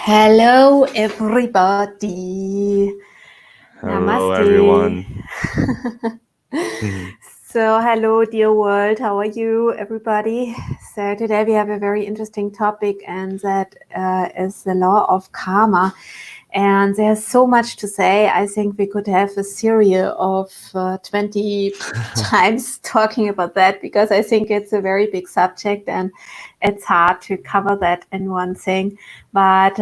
Hello, everybody. Hello, Namaste. everyone. So, hello, dear world. How are you, everybody? So, today we have a very interesting topic, and that is the law of karma. And there's so much to say. I think we could have a series of 20 times talking about that, because I think it's a very big subject and it's hard to cover that in one thing. But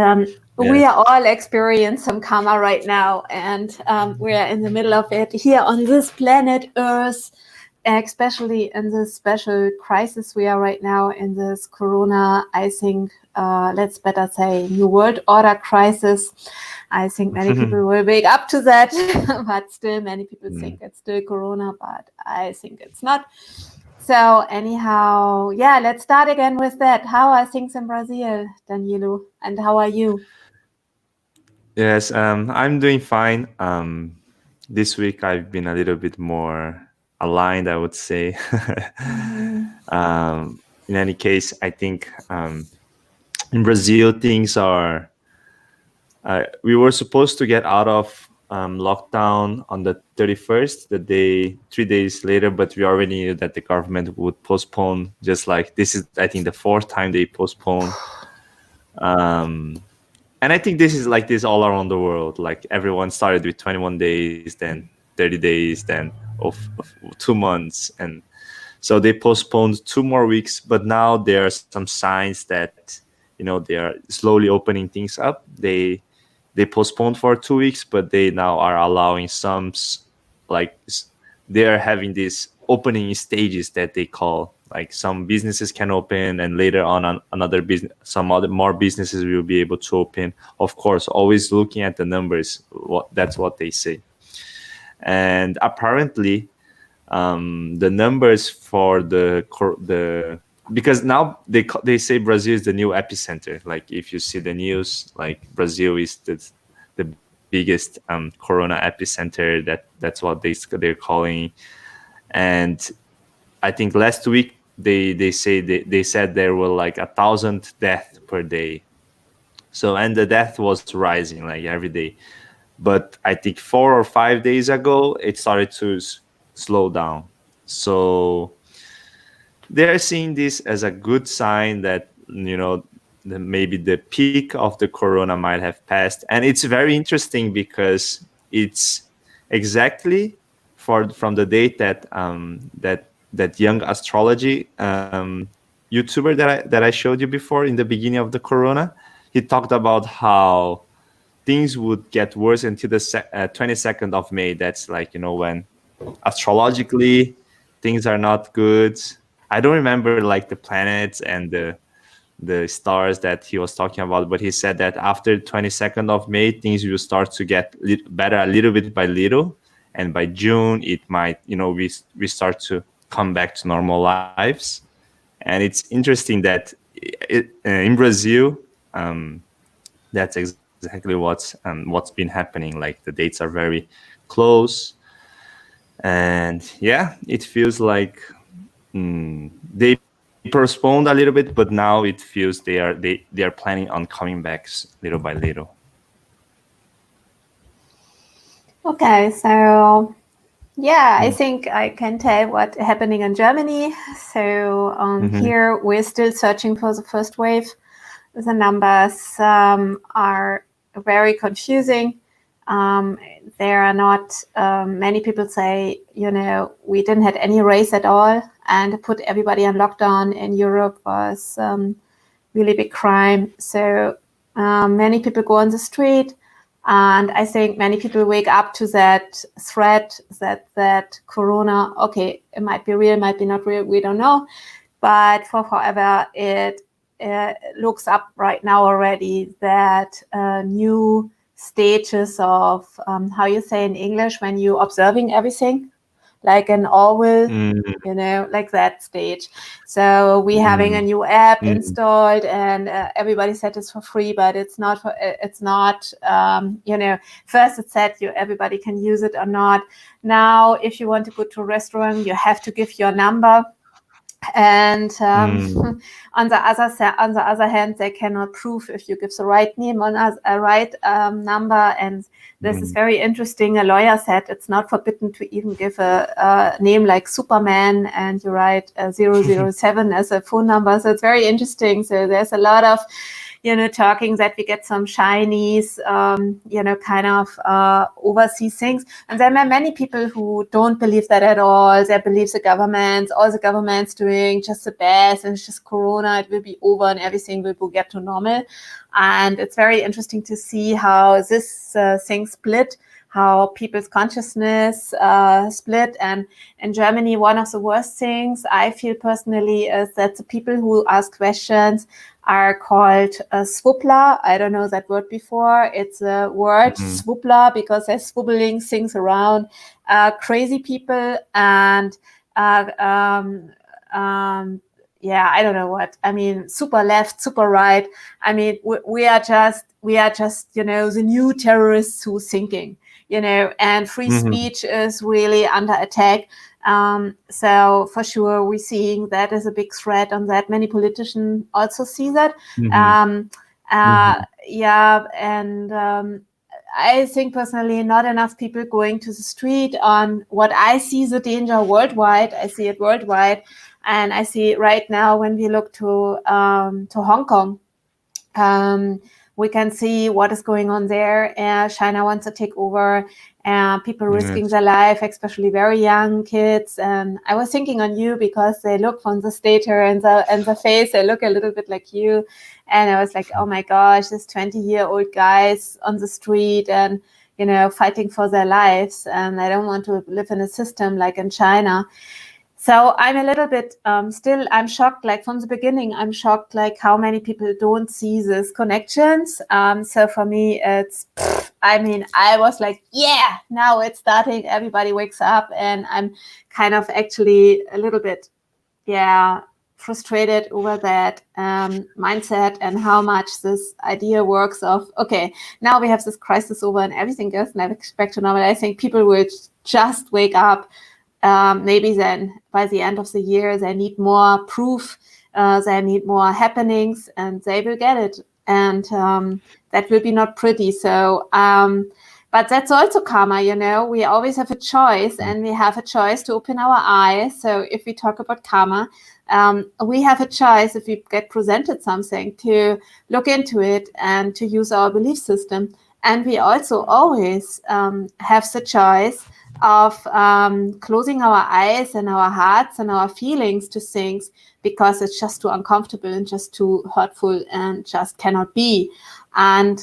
we are all experiencing some karma right now, and we are in the middle of it here on this planet Earth, especially in this special crisis we are right now in this corona, I think, let's better say new world order crisis. I think many people will wake up to that, but still many people think it's still corona, but I think it's not. So anyhow, yeah, let's start again with that. How are things in Brazil, Danilo? And how are you? Yes, I'm doing fine. This week I've been a little bit more aligned, I would say. In any case, I think in Brazil things are. We were supposed to get out of lockdown on the 31st, 3 days later, but we already knew that the government would postpone. Just like this is, I think, the fourth time they postpone. And I think this is like this all around the world. Like everyone started with 21 days, then 30 days, then of 2 months. And so they postponed 2 more weeks. But now there are some signs that, they are slowly opening things up. They postponed for 2 weeks, but they now are allowing some, like they are having these opening stages that they call, like some businesses can open, and later on another business, more businesses will be able to open. Of course, always looking at the numbers. That's what they say. And apparently, the numbers for the because now they say Brazil is the new epicenter. Like if you see the news, like Brazil is the biggest corona epicenter. That's what they're calling. And I think last week they said there were like 1,000 deaths per day. So, and the death was rising like every day. But I think 4 or 5 days ago it started to slow down. So they're seeing this as a good sign that maybe the peak of the corona might have passed. And it's very interesting because it's exactly from the date that that young astrology YouTuber that I showed you before in the beginning of the corona. He talked about how things would get worse until the 22nd of May. That's like, when astrologically things are not good. I don't remember like the planets and the stars that he was talking about, but he said that after 22nd of May, things will start to get better a little bit by little. And by June, it might, we start to come back to normal lives. And it's interesting that in Brazil, that's exactly what's been happening. Like the dates are very close. And yeah, it feels like they postponed a little bit, but now it feels they are planning on coming back little by little. Okay, so yeah, I think I can tell what's happening in Germany. So here we're still searching for the first wave. The numbers are very confusing. There are not many people say, we didn't have any race at all, and put everybody on lockdown in Europe was really big crime. So many people go on the street. And I think many people wake up to that threat that corona, okay, it might be real, might be not real, we don't know. But for forever, it looks up right now already that new stages of, how you say in English, when you observing everything, like an Orwell, like that stage. So we having a new app installed, and everybody said it's for free, but it's not. First it said everybody can use it or not. Now, if you want to go to a restaurant, you have to give your number. And on the other hand, they cannot prove if you give the right name on a right number. And this is very interesting. A lawyer said it's not forbidden to even give a name like Superman, and you write 007 as a phone number. So it's very interesting. So there's a lot of talking that we get some Chinese, kind of overseas things. And there are many people who don't believe that at all. They believe all the government's doing just the best, and it's just Corona, it will be over and everything will get to normal. And it's very interesting to see how this thing split, how people's consciousness split. And in Germany, one of the worst things I feel personally is that the people who ask questions are called swoopler. I don't know that word before. It's a word, swoopler, because they're swoobling things around. Crazy people and I don't know what. I mean, super left, super right. I mean, we are just the new terrorists who thinking, and free speech is really under attack. So for sure, we're seeing that as a big threat, and that many politicians also see that. I think personally, not enough people going to the street on what I see the danger worldwide. I see it worldwide, and I see right now when we look to Hong Kong. We can see what is going on there. China wants to take over. People risking their life, especially very young kids. And I was thinking on you because they look from the stature and the face, they look a little bit like you. And I was like, oh my gosh, this 20-year-old guys on the street and fighting for their lives. And I don't want to live in a system like in China. So I'm a little bit still, I'm shocked, like from the beginning, I'm shocked, like how many people don't see these connections. So for me, it's, I was like, yeah, now it's starting, everybody wakes up, and I'm kind of actually a little bit, frustrated over that mindset and how much this idea works of, okay, now we have this crisis over and everything goes back to normal. I think people will just wake up. Maybe then by the end of the year, they need more proof, they need more happenings, and they will get it. And that will be not pretty. So, but that's also karma, we always have a choice, and we have a choice to open our eyes. So if we talk about karma, we have a choice, if we get presented something, to look into it and to use our belief system. And we also always have the choice of closing our eyes and our hearts and our feelings to things because it's just too uncomfortable and just too hurtful and just cannot be. And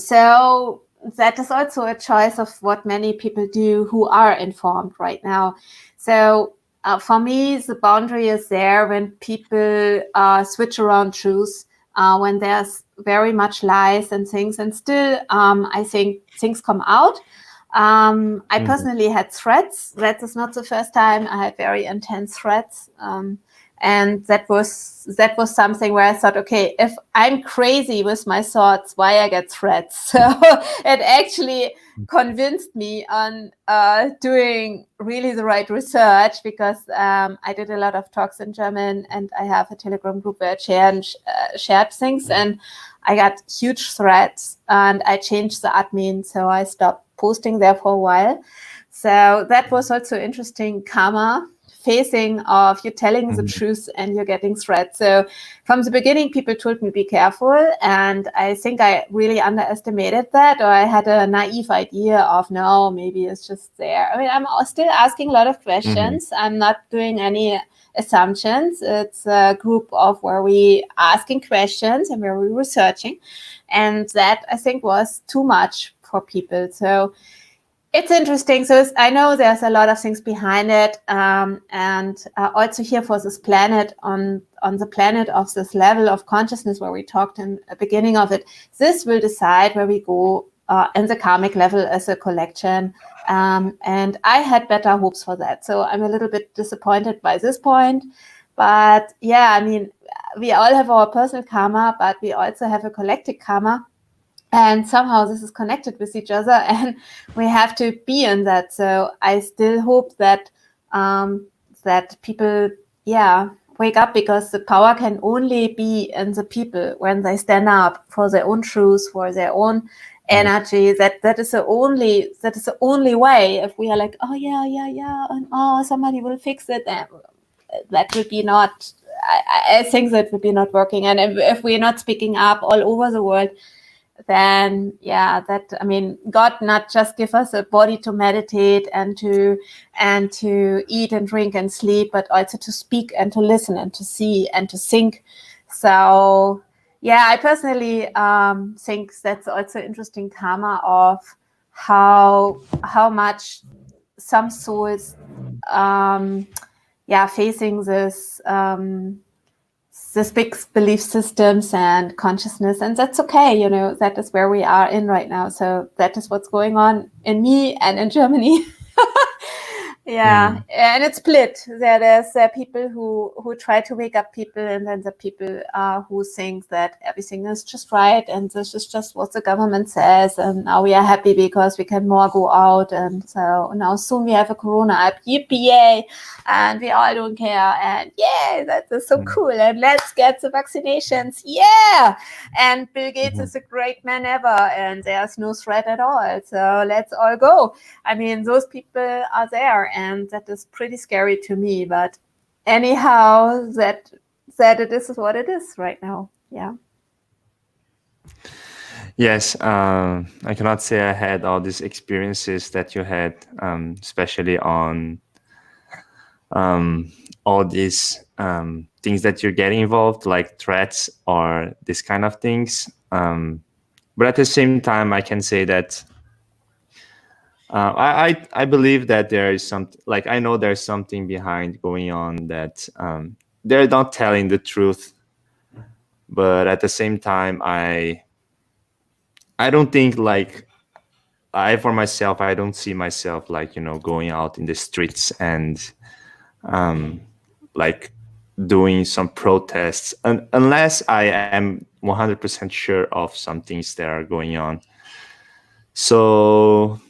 so that is also a choice of what many people do who are informed right now. So for me, the boundary is there when people switch around truth, when there's very much lies and things. And still, I think things come out. I personally had threats. That is not the first time I had very intense threats. And that was something where I thought, okay, if I'm crazy with my thoughts, why I get threats? So it actually convinced me on doing really the right research, because I did a lot of talks in German, and I have a Telegram group where I shared things, and I got huge threats, and I changed the admin, so I stopped posting there for a while. So that was also interesting karma, facing of you telling the truth and you're getting threats. So from the beginning, people told me be careful, and I think I really underestimated that, or I had a naive idea of, no, maybe it's just there. I mean, I'm still asking a lot of questions. I'm not doing any assumptions. It's a group of where we asking questions and where we're researching, and that I think was too much for people. So it's interesting. So I know there's a lot of things behind it, and also here for this planet, on the planet of this level of consciousness where we talked in the beginning of it, this will decide where we go in the karmic level as a collection. And I had better hopes for that. So I'm a little bit disappointed by this point. But yeah, I mean, we all have our personal karma, but we also have a collective karma. And somehow this is connected with each other, and we have to be in that. So I still hope that that people, wake up, because the power can only be in the people when they stand up for their own truth, for their own energy. That is the only way. If we are like, oh yeah, and oh, somebody will fix it, that would be not. I think that would be not working. And if we're not speaking up all over the world, then God not just give us a body to meditate and to eat and drink and sleep, but also to speak and to listen and to see and to think. So I personally think that's also interesting karma of how much some souls facing this big belief systems and consciousness, and that's okay. That is where we are in right now. So that is what's going on in me and in Germany. And it's split. There's people who try to wake up people, and then the people who think that everything is just right, and this is just what the government says, and now we are happy because we can more go out, and so now soon we have a corona app, yippee, and we all don't care, and that is so cool, and let's get the vaccinations, and Bill Gates is the great man ever, and there's no threat at all, so let's all go. I mean, those people are there, and that is pretty scary to me. But anyhow, that it is what it is right now. Yeah. Yes, I cannot say I had all these experiences that you had, especially on all these things that you're getting involved, like threats or this kind of things. But at the same time, I can say that I believe that there is something, like I know there's something behind going on, that they're not telling the truth. But at the same time, I don't think, like, for myself, I don't see myself like, going out in the streets and like doing some protests, unless I am 100% sure of some things that are going on. So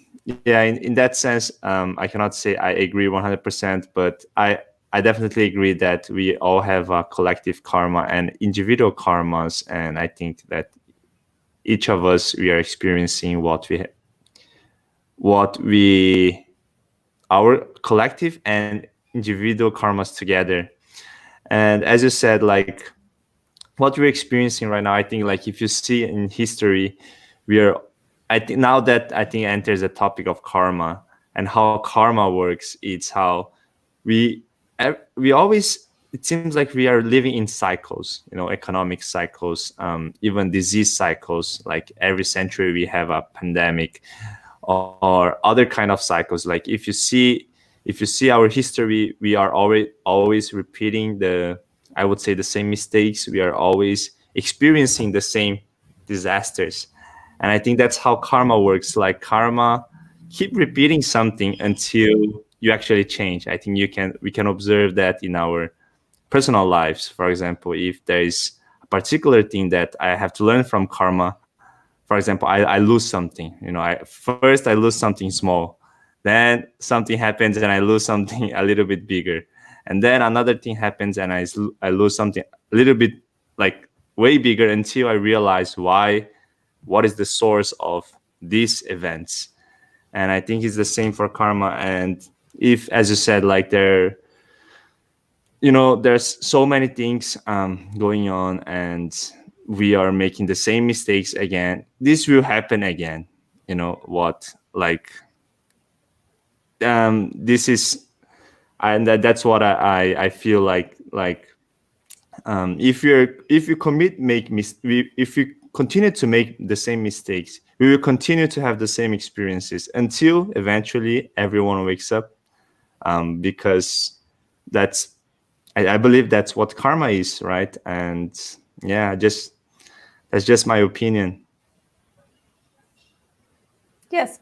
in that sense, I cannot say I agree 100%, but I definitely agree that we all have a collective karma and individual karmas, and I think that each of us, we are experiencing our collective and individual karmas together. And as you said, like what we're experiencing right now, I think, like if you see in history, I think enters the topic of karma, and how karma works. It's how we always, it seems like we are living in cycles, economic cycles, even disease cycles. Like every century we have a pandemic or other kind of cycles. Like if you see our history, we are always repeating I would say the same mistakes. We are always experiencing the same disasters. And I think that's how karma works. Like karma keep repeating something until you actually change. I think we can observe that in our personal lives. For example, if there is a particular thing that I have to learn from karma, for example, I lose something. First I lose something small, then something happens and I lose something a little bit bigger, and then another thing happens and I lose something a little bit, like way bigger, until I realize what is the source of these events. And I think it's the same for karma. And if, as you said, like there's so many things going on, and we are making the same mistakes again, this will happen again. This is, and that's what I feel like if you if you continue to make the same mistakes, we will continue to have the same experiences until eventually everyone wakes up, because I believe that's what karma is, right? And that's just my opinion. Yes.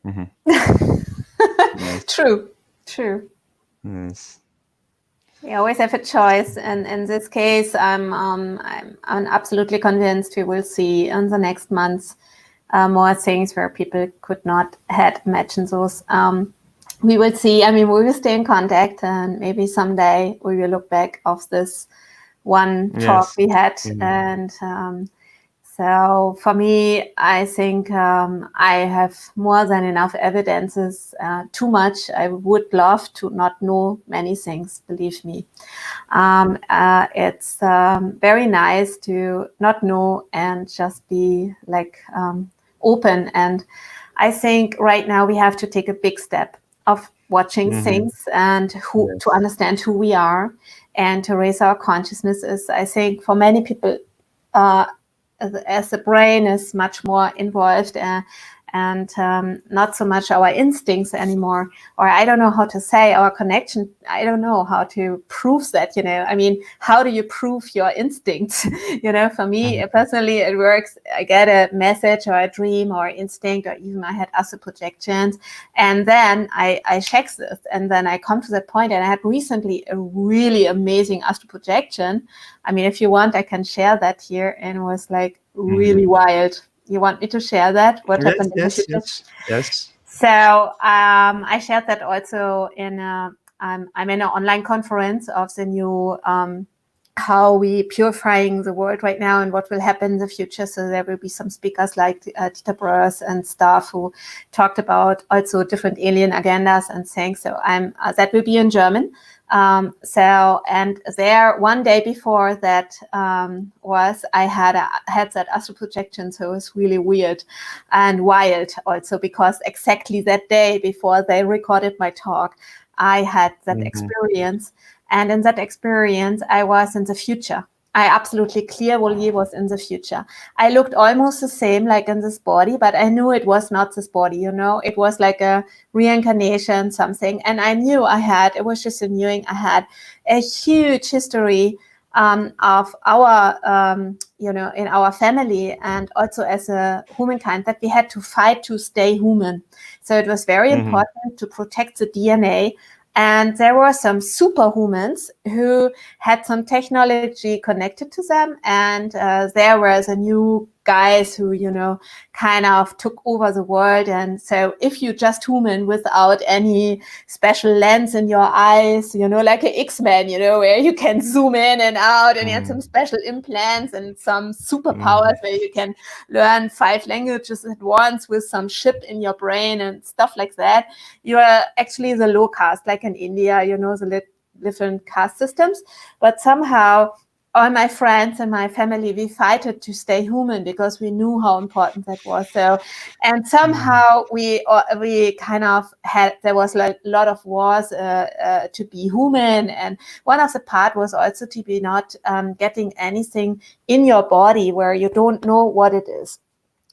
Mm-hmm. Yes. True. Yes. We always have a choice, and in this case, I'm absolutely convinced we will see in the next months more things where people could not had imagined those. we will see. I mean, we will stay in contact, and maybe someday we will look back of this one talk we had. And so for me, I think I have more than enough evidences, too much. I would love to not know many things, believe me. It's very nice to not know and just be like open. And I think right now we have to take a big step of watching things and to understand who we are and to raise our consciousnesses. I think for many people, as the brain is much more involved and not so much our instincts anymore, or I don't know how to say our connection. I don't know how to prove that, I mean, how do you prove your instincts? For me personally, it works. I get a message or a dream or instinct, or even I had astral projections, and then I check this, and then I come to that point. And I had recently a really amazing astral projection. I mean, if you want, I can share that here, and it was like really wild. You want me to share that? What happened in the future? Yes. So I shared that also in I'm in an online conference of the new how we purifying the world right now and what will happen in the future. So there will be some speakers like Dieter Bröers and staff who talked about also different alien agendas and things. So that will be in German. And there one day before that I had that astral projection, so it was really weird and wild also, because exactly that day before they recorded my talk, I had that experience, and in that experience I was in the future. I absolutely clearly was in the future. I looked almost the same like in this body, but I knew it was not this body, it was like a reincarnation, something. And I knew it was just a knowing, I had a huge history of our, in our family, and also as a humankind, that we had to fight to stay human. So it was very important to protect the DNA. And there were some superhumans who had some technology connected to them. And there was a new guys who, kind of took over the world. And so if you just human without any special lens in your eyes, like an X-Men, where you can zoom in and out, and you had some special implants and some superpowers where you can learn 5 languages at once with some chip in your brain and stuff like that. You are actually the low caste, like in India, the different caste systems. But somehow all my friends and my family, we fighted to stay human because we knew how important that was. So, and somehow we kind of had, there was like a lot of wars to be human. And one of the part was also to be not getting anything in your body where you don't know what it is.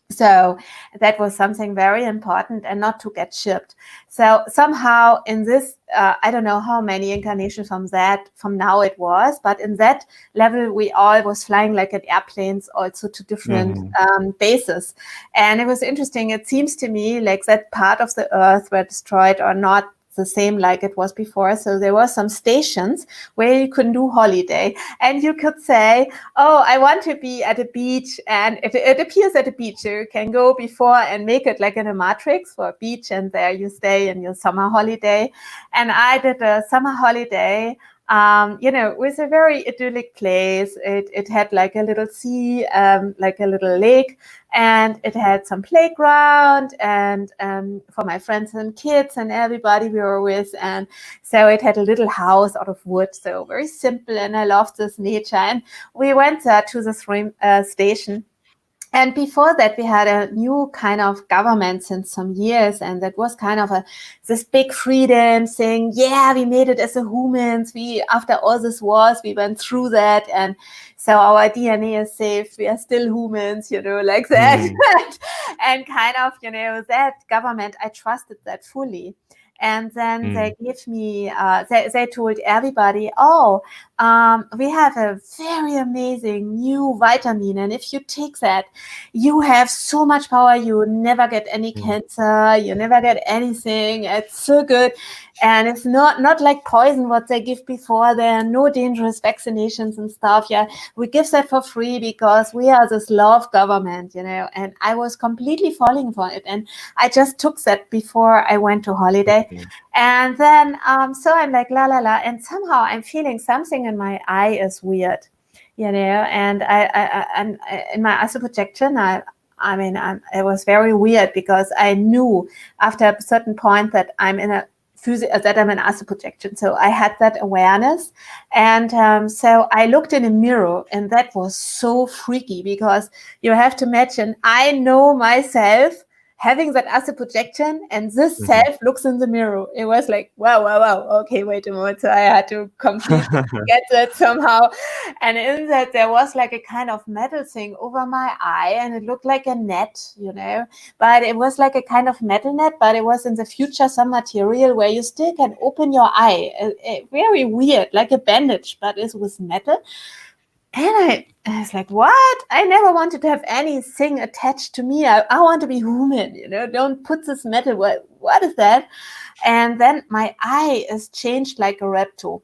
So that was something very important, and not to get shipped. So somehow in this, I don't know how many incarnations from now it was, but in that level, we all was flying like at airplanes also to different bases. And it was interesting. It seems to me like that part of the earth were destroyed or not the same like it was before. So there were some stations where you could do holiday, and you could say, oh, I want to be at a beach, and it appears at a beach. So you can go before and make it like in a matrix for a beach, and there you stay in your summer holiday. And I did a summer holiday, it was a very idyllic place. It had like a little sea, like a little lake, and it had some playground, and for my friends and kids and everybody we were with. And so it had a little house out of wood, so very simple. And I loved this nature. And we went there to the station. And before that, we had a new kind of government since some years, and that was kind of this big freedom saying, yeah, we made it as a humans. After all this wars, we went through that, and so our DNA is safe. We are still humans, like that. And kind of, that government, I trusted that fully. And then they gave me, they told everybody, we have a very amazing new vitamin, and if you take that, you have so much power. You never get any cancer, you never get anything. It's so good, and it's not like poison what they give before. There are no dangerous vaccinations and stuff. Yeah, we give that for free because we are this love government, and I was completely falling for it, and I just took that before I went to holiday. And then, so I'm like, la, la, la. And somehow I'm feeling something in my eye is weird, and and in my acid projection, it was very weird because I knew after a certain point that I'm in a that I'm in acid projection. So I had that awareness. And so I looked in a mirror, and that was so freaky because you have to imagine, I know myself having that acid projection, and this self looks in the mirror. It was like, wow, wow, wow. Okay, wait a moment. So I had to completely get that somehow. And in that, there was like a kind of metal thing over my eye, and it looked like a net, but it was like a kind of metal net, but it was in the future some material where you still can open your eye. Very weird, like a bandage, but it was metal. And I was like, what? I never wanted to have anything attached to me. I want to be human, don't put this metal. What is that? And then my eye is changed like a reptile.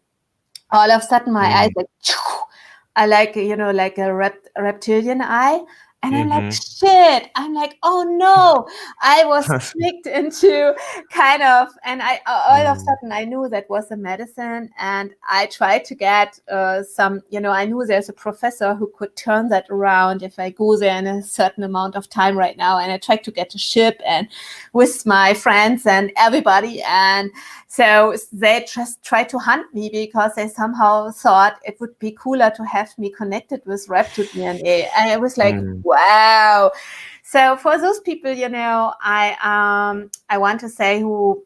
All of a sudden, my eye is like, I like, like a reptilian eye. And I'm like, shit. I'm like, oh no, I was tricked into kind of, and all of a sudden I knew that was a medicine, and I tried to get some, I knew there's a professor who could turn that around if I go there in a certain amount of time right now. And I tried to get a ship and with my friends and everybody. And so they just tried to hunt me because they somehow thought it would be cooler to have me connected with reptile DNA. And it was like, wow. So for those people, I want to say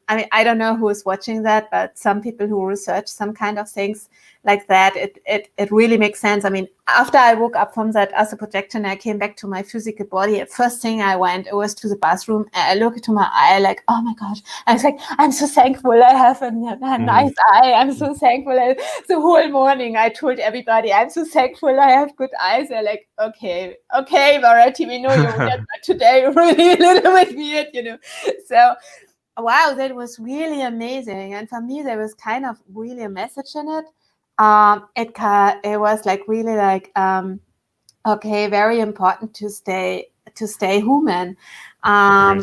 I don't know who is watching that, but some people who research some kind of things like that, it really makes sense. I mean, after I woke up from that acid projection, I came back to my physical body. First thing I went, it was to the bathroom. And I looked into my eye like, oh my gosh. I was like, I'm so thankful I have a nice eye. I'm so thankful. The whole morning I told everybody, I'm so thankful I have good eyes. They're like, okay, Bharati, we know you're weird, but today really a little bit weird, So, wow, that was really amazing. And for me, there was kind of really a message in it. It was like really like, okay, very important to stay human. Yeah.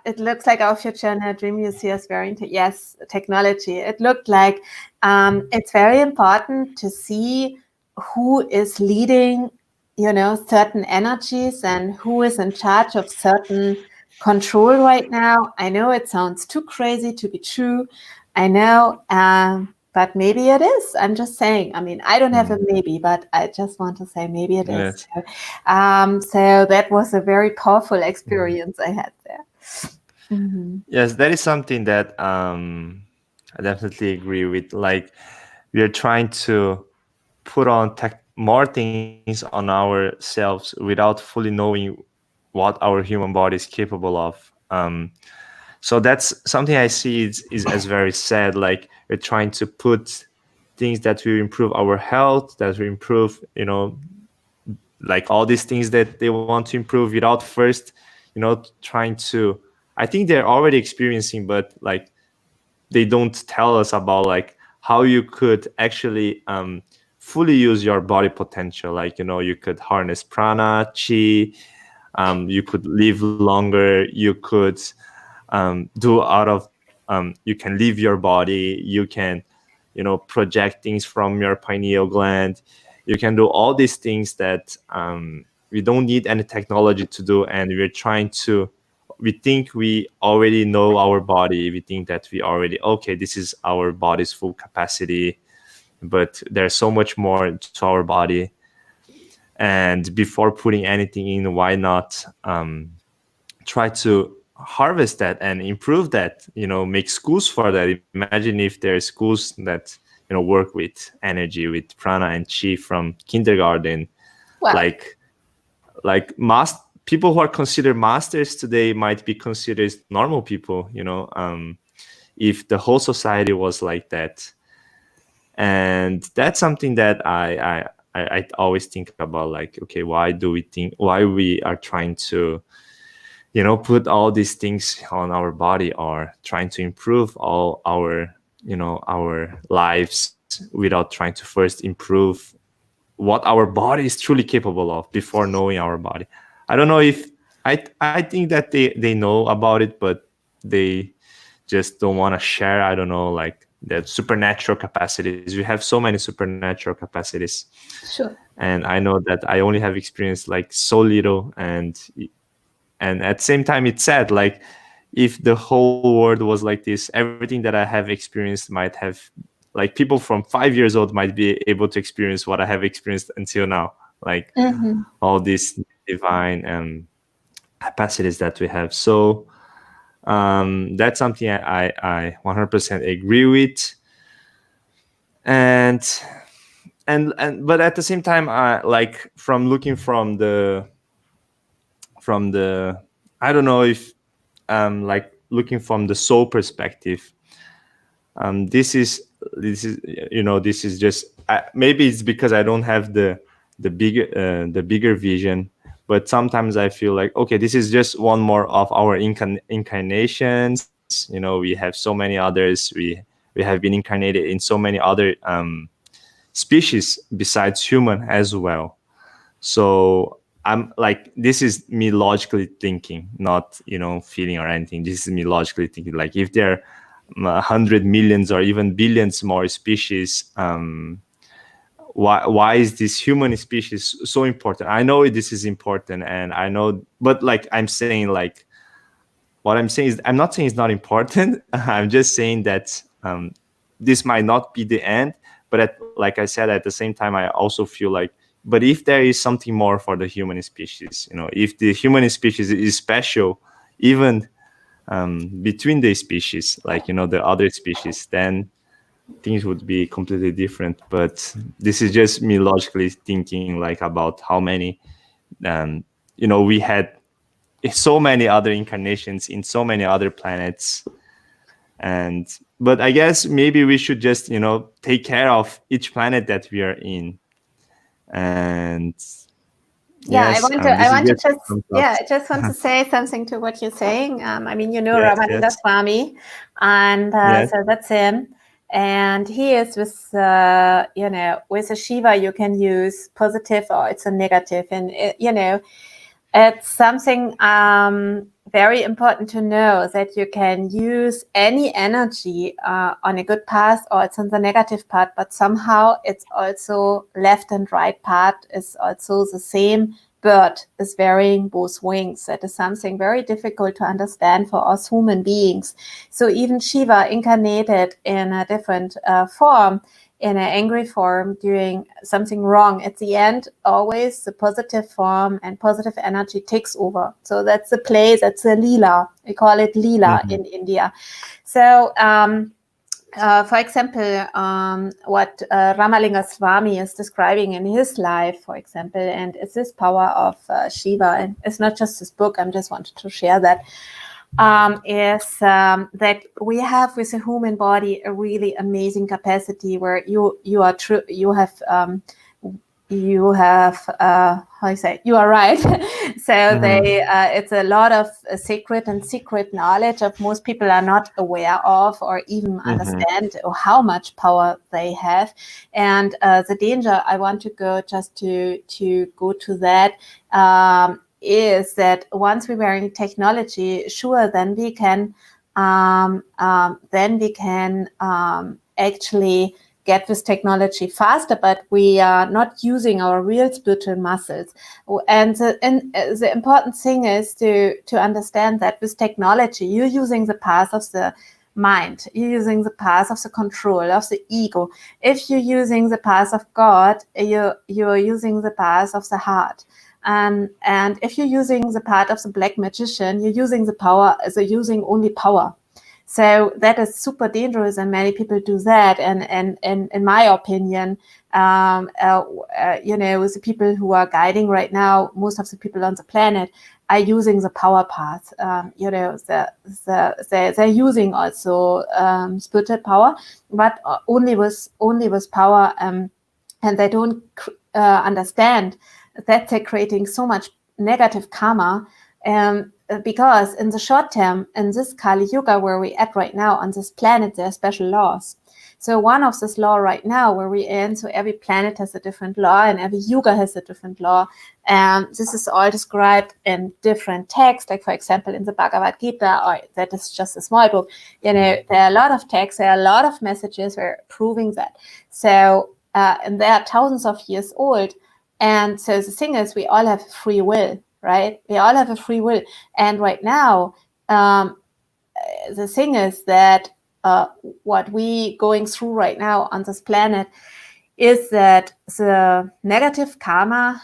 It looks like our future in a dream you see us very into, yes, technology. It looked like it's very important to see who is leading, certain energies and who is in charge of certain control right now. I know it sounds too crazy to be true. I know, but maybe it is. I'm just saying. I mean, I don't have a maybe, but I just want to say maybe it is. So that was a very powerful experience I had there. Yes, that is something that I definitely agree with. Like, we are trying to put on more things on ourselves without fully knowing what our human body is capable of. So that's something I see is as very sad. Like, we're trying to put things that will improve our health, that will improve, like all these things that they want to improve without first, trying to, I think they're already experiencing, but like they don't tell us about like how you could actually fully use your body potential. Like, you could harness prana, chi, you could live longer, you could do out of you can leave your body, you can project things from your pineal gland, you can do all these things that we don't need any technology to do. And we think we already know our body, we think that we already, okay, this is our body's full capacity, but there's so much more to our body. And before putting anything in, why not try to harvest that and improve that, make schools for that. Imagine if there are schools that work with energy, with prana and chi from kindergarten. Wow. like people who are considered masters today might be considered normal people, if the whole society was like that. And that's something that I always think about, like, okay, why we are trying to, put all these things on our body, or trying to improve all our, our lives, without trying to first improve what our body is truly capable of before knowing our body. I don't know if I think that they know about it, but they just don't want to share. I don't know, like, that supernatural capacities. We have so many supernatural capacities. Sure. And I know that I only have experienced like so little, and at the same time it's sad, like, if the whole world was like this, everything that I have experienced might have, like, people from 5 years old might be able to experience what I have experienced until now, like, all these divine capacities that we have. So that's something I 100% agree with. And but at the same time, like, from looking from the I don't know if like, looking from the soul perspective, this is this is just, maybe it's because I don't have the bigger vision, but sometimes I feel like, okay, this is just one more of our incarnations. We have so many others. We have been incarnated in so many other species besides human as well. So I'm like, this is me logically thinking, not feeling or anything. This is me logically thinking, like, if there are 100 millions or even billions more species, why is this human species so important? I know this is important, and I know, but like, I'm saying, like, what I'm saying is, I'm not saying it's not important. I'm just saying that this might not be the end, but like I said, at the same time, I also feel like, but if there is something more for the human species, if the human species is special, even between the species, like, the other species, then things would be completely different. But this is just me logically thinking, like, about how many we had so many other incarnations in so many other planets. But I guess maybe we should just take care of each planet that we are in. And Yeah, yes, I just want to say something to what you're saying. I mean, Ramananda Swami, and so that's him. And he is with, with a Shiva, you can use positive or it's a negative. And, it's something very important to know, that you can use any energy on a good path, or it's on the negative part, but somehow it's also left and right part is also the same. Bird is varying both wings. That is something very difficult to understand for us human beings. So even Shiva incarnated in a different form, in an angry form, doing something wrong. At the end, always the positive form and positive energy takes over. So that's the play, that's the Leela. We call it Leela in India. So, for example, what Ramalinga Swami is describing in his life, for example, and it's this power of Shiva, and it's not just this book, I just wanted to share that, is that we have with the human body a really amazing capacity where you are right. So it's a lot of secret knowledge of most people are not aware of or even understand how much power they have. And the danger, I want to go just to go to that, is that once we're wearing technology, sure, then we can actually get this technology faster, but we are not using our real spiritual muscles. And the important thing is to understand that with technology, you're using the path of the mind, you're using the path of the control of the ego. If you're using the path of God, you're using the path of the heart. And if you're using the part of the black magician, you're using the power, so using only power. So that is super dangerous, and many people do that. And in my opinion, the people who are guiding right now, most of the people on the planet are using the power path. They're using also spiritual power, but only with power, and they don't understand that they're creating so much negative karma. Because in the short term, in this Kali Yuga where we're at right now on this planet, there are special laws. So one of this law right now where we're in, so every planet has a different law and every yuga has a different law. This is all described in different texts, like for example in the Bhagavad Gita, or that is just a small book. There are a lot of texts, there are a lot of messages where proving that. So and they are thousands of years old. And so the thing is, we all have free will, right? We all have a free will. And right now, the thing is that what we going through right now on this planet is that the negative karma,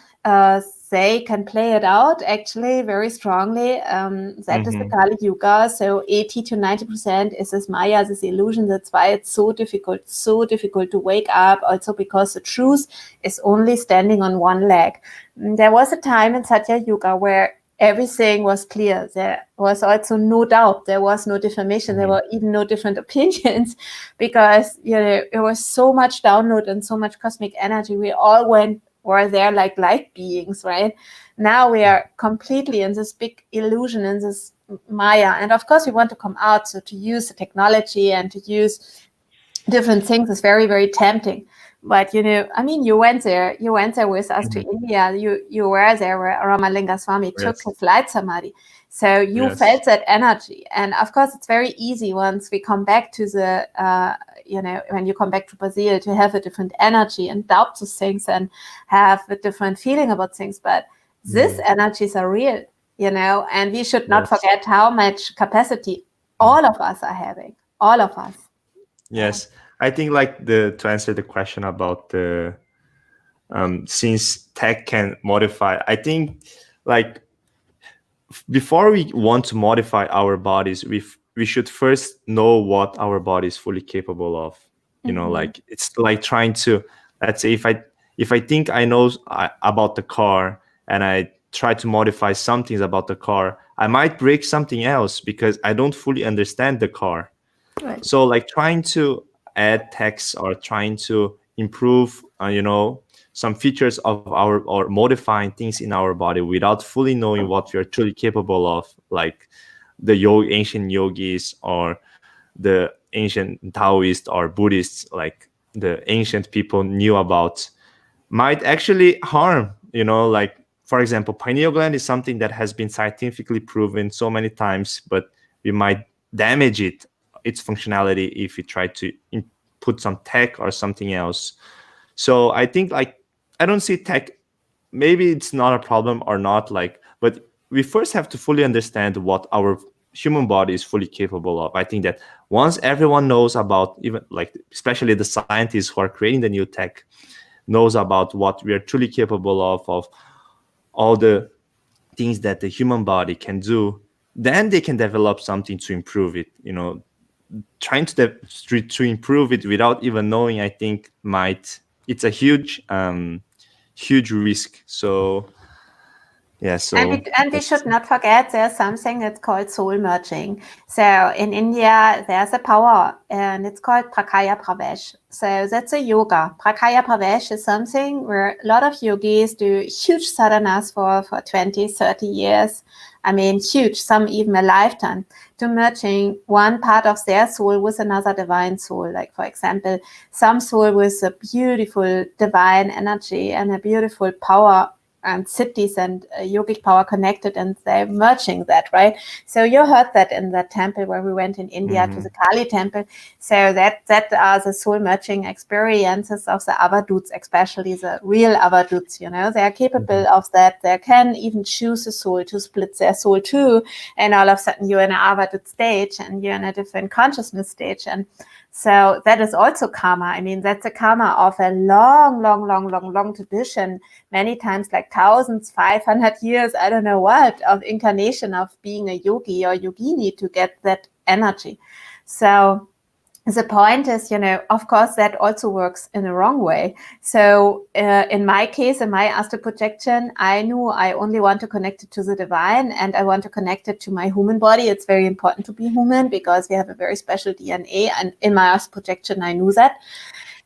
they can play it out actually very strongly. That is the Kali Yuga. So 80 to 90% is this Maya, this illusion. That's why it's so difficult to wake up. Also because the truth is only standing on one leg. There was a time in Satya Yuga where everything was clear. There was also no doubt. There was no defamation. There were even no different opinions, because it was so much download and so much cosmic energy. We all were there like light beings, right? Now we are completely in this big illusion, in this Maya. And of course we want to come out. So to use the technology and to use different things is very, very tempting. But you went there with us to India. You were there where Ramalinga Swami took his light samadhi. So you felt that energy. And of course, it's very easy once we come back to the, when you come back to Brazil, to have a different energy and doubt those things and have a different feeling about things. But these energies are real, and we should not forget how much capacity all of us are having. All of us. Yes. I think to answer the question about the since tech can modify, I think before we want to modify our bodies, we should first know what our body is fully capable of. It's like trying to, let's say if I think I know about the car and I try to modify some things about the car, I might break something else because I don't fully understand the car. Right. So trying to add text or trying to improve some features of or modifying things in our body without fully knowing what we are truly capable of, like the ancient yogis or the ancient Taoists or Buddhists, like the ancient people knew about, might actually harm. For example, pineal gland is something that has been scientifically proven so many times, but we might damage its functionality if we try to put some tech or something else. So I think I don't see tech, maybe it's not a problem or not, but we first have to fully understand what our human body is fully capable of. I think that once everyone knows about, even especially the scientists who are creating the new tech, knows about what we are truly capable of all the things that the human body can do, then they can develop something to improve it. Trying to improve it without even knowing, I think it's a huge risk. So yeah, and we should not forget there's something that's called soul merging. So in India there's a power and it's called Prakaya Pravesh. So that's a yoga. Prakaya Pravesh is something where a lot of yogis do huge sadhanas for 20, 30 years. I mean, huge, some even a lifetime, to merging one part of their soul with another divine soul. Like, for example, some soul with a beautiful divine energy and a beautiful power and cities and yogic power connected, and they're merging that, right? So you heard that in that temple where we went in India to the Kali temple. So that are the soul merging experiences of the avadhuts, especially the real avadhuts. They are capable of that. They can even choose a soul to split their soul too, and all of a sudden you're in an avadhut stage and you're in a different consciousness stage. And so that is also karma. I mean, that's a karma of a long tradition, many times like 1,500 years, I don't know what, of incarnation of being a yogi or yogini to get that energy. So the point is, of course, that also works in the wrong way. So in my case, in my astral projection, I knew I only want to connect it to the divine, and I want to connect it to my human body. It's very important to be human because we have a very special DNA. And in my astral projection, I knew that.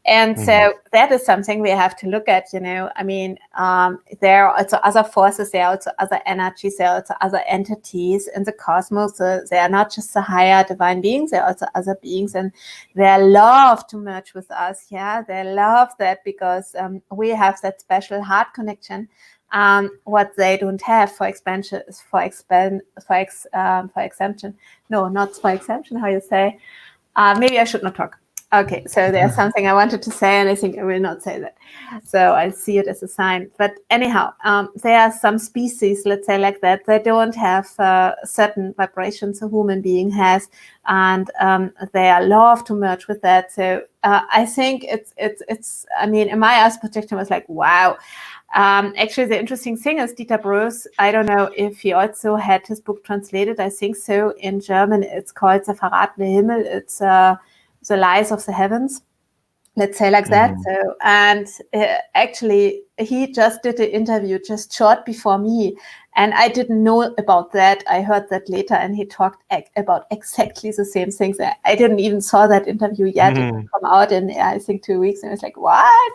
And so that is something we have to look at, I mean, there are also other forces, there are also other energies, there are also other entities in the cosmos. So they are not just the higher divine beings, there are also other beings, and they love to merge with us. Yeah, they love that because we have that special heart connection. What they don't have for exemption. No, not for exemption. How you say? Maybe I should not talk. Okay, so there's something I wanted to say, and I think I will not say that. So I see it as a sign. But anyhow, there are some species, let's say like that, they don't have certain vibrations a human being has, and they are love to merge with that. So I think it's. I mean, in my astral projection was like, wow. Actually, the interesting thing is Dieter Brös, I don't know if he also had his book translated. I think so. In German, it's called The Verratene Himmel. It's The Lies of the Heavens, let's say like that. So, and actually, he just did an interview just short before me, and I didn't know about that. I heard that later, and he talked about exactly the same things. I didn't even saw that interview yet. It will come out in, I think, 2 weeks, and it's like, what?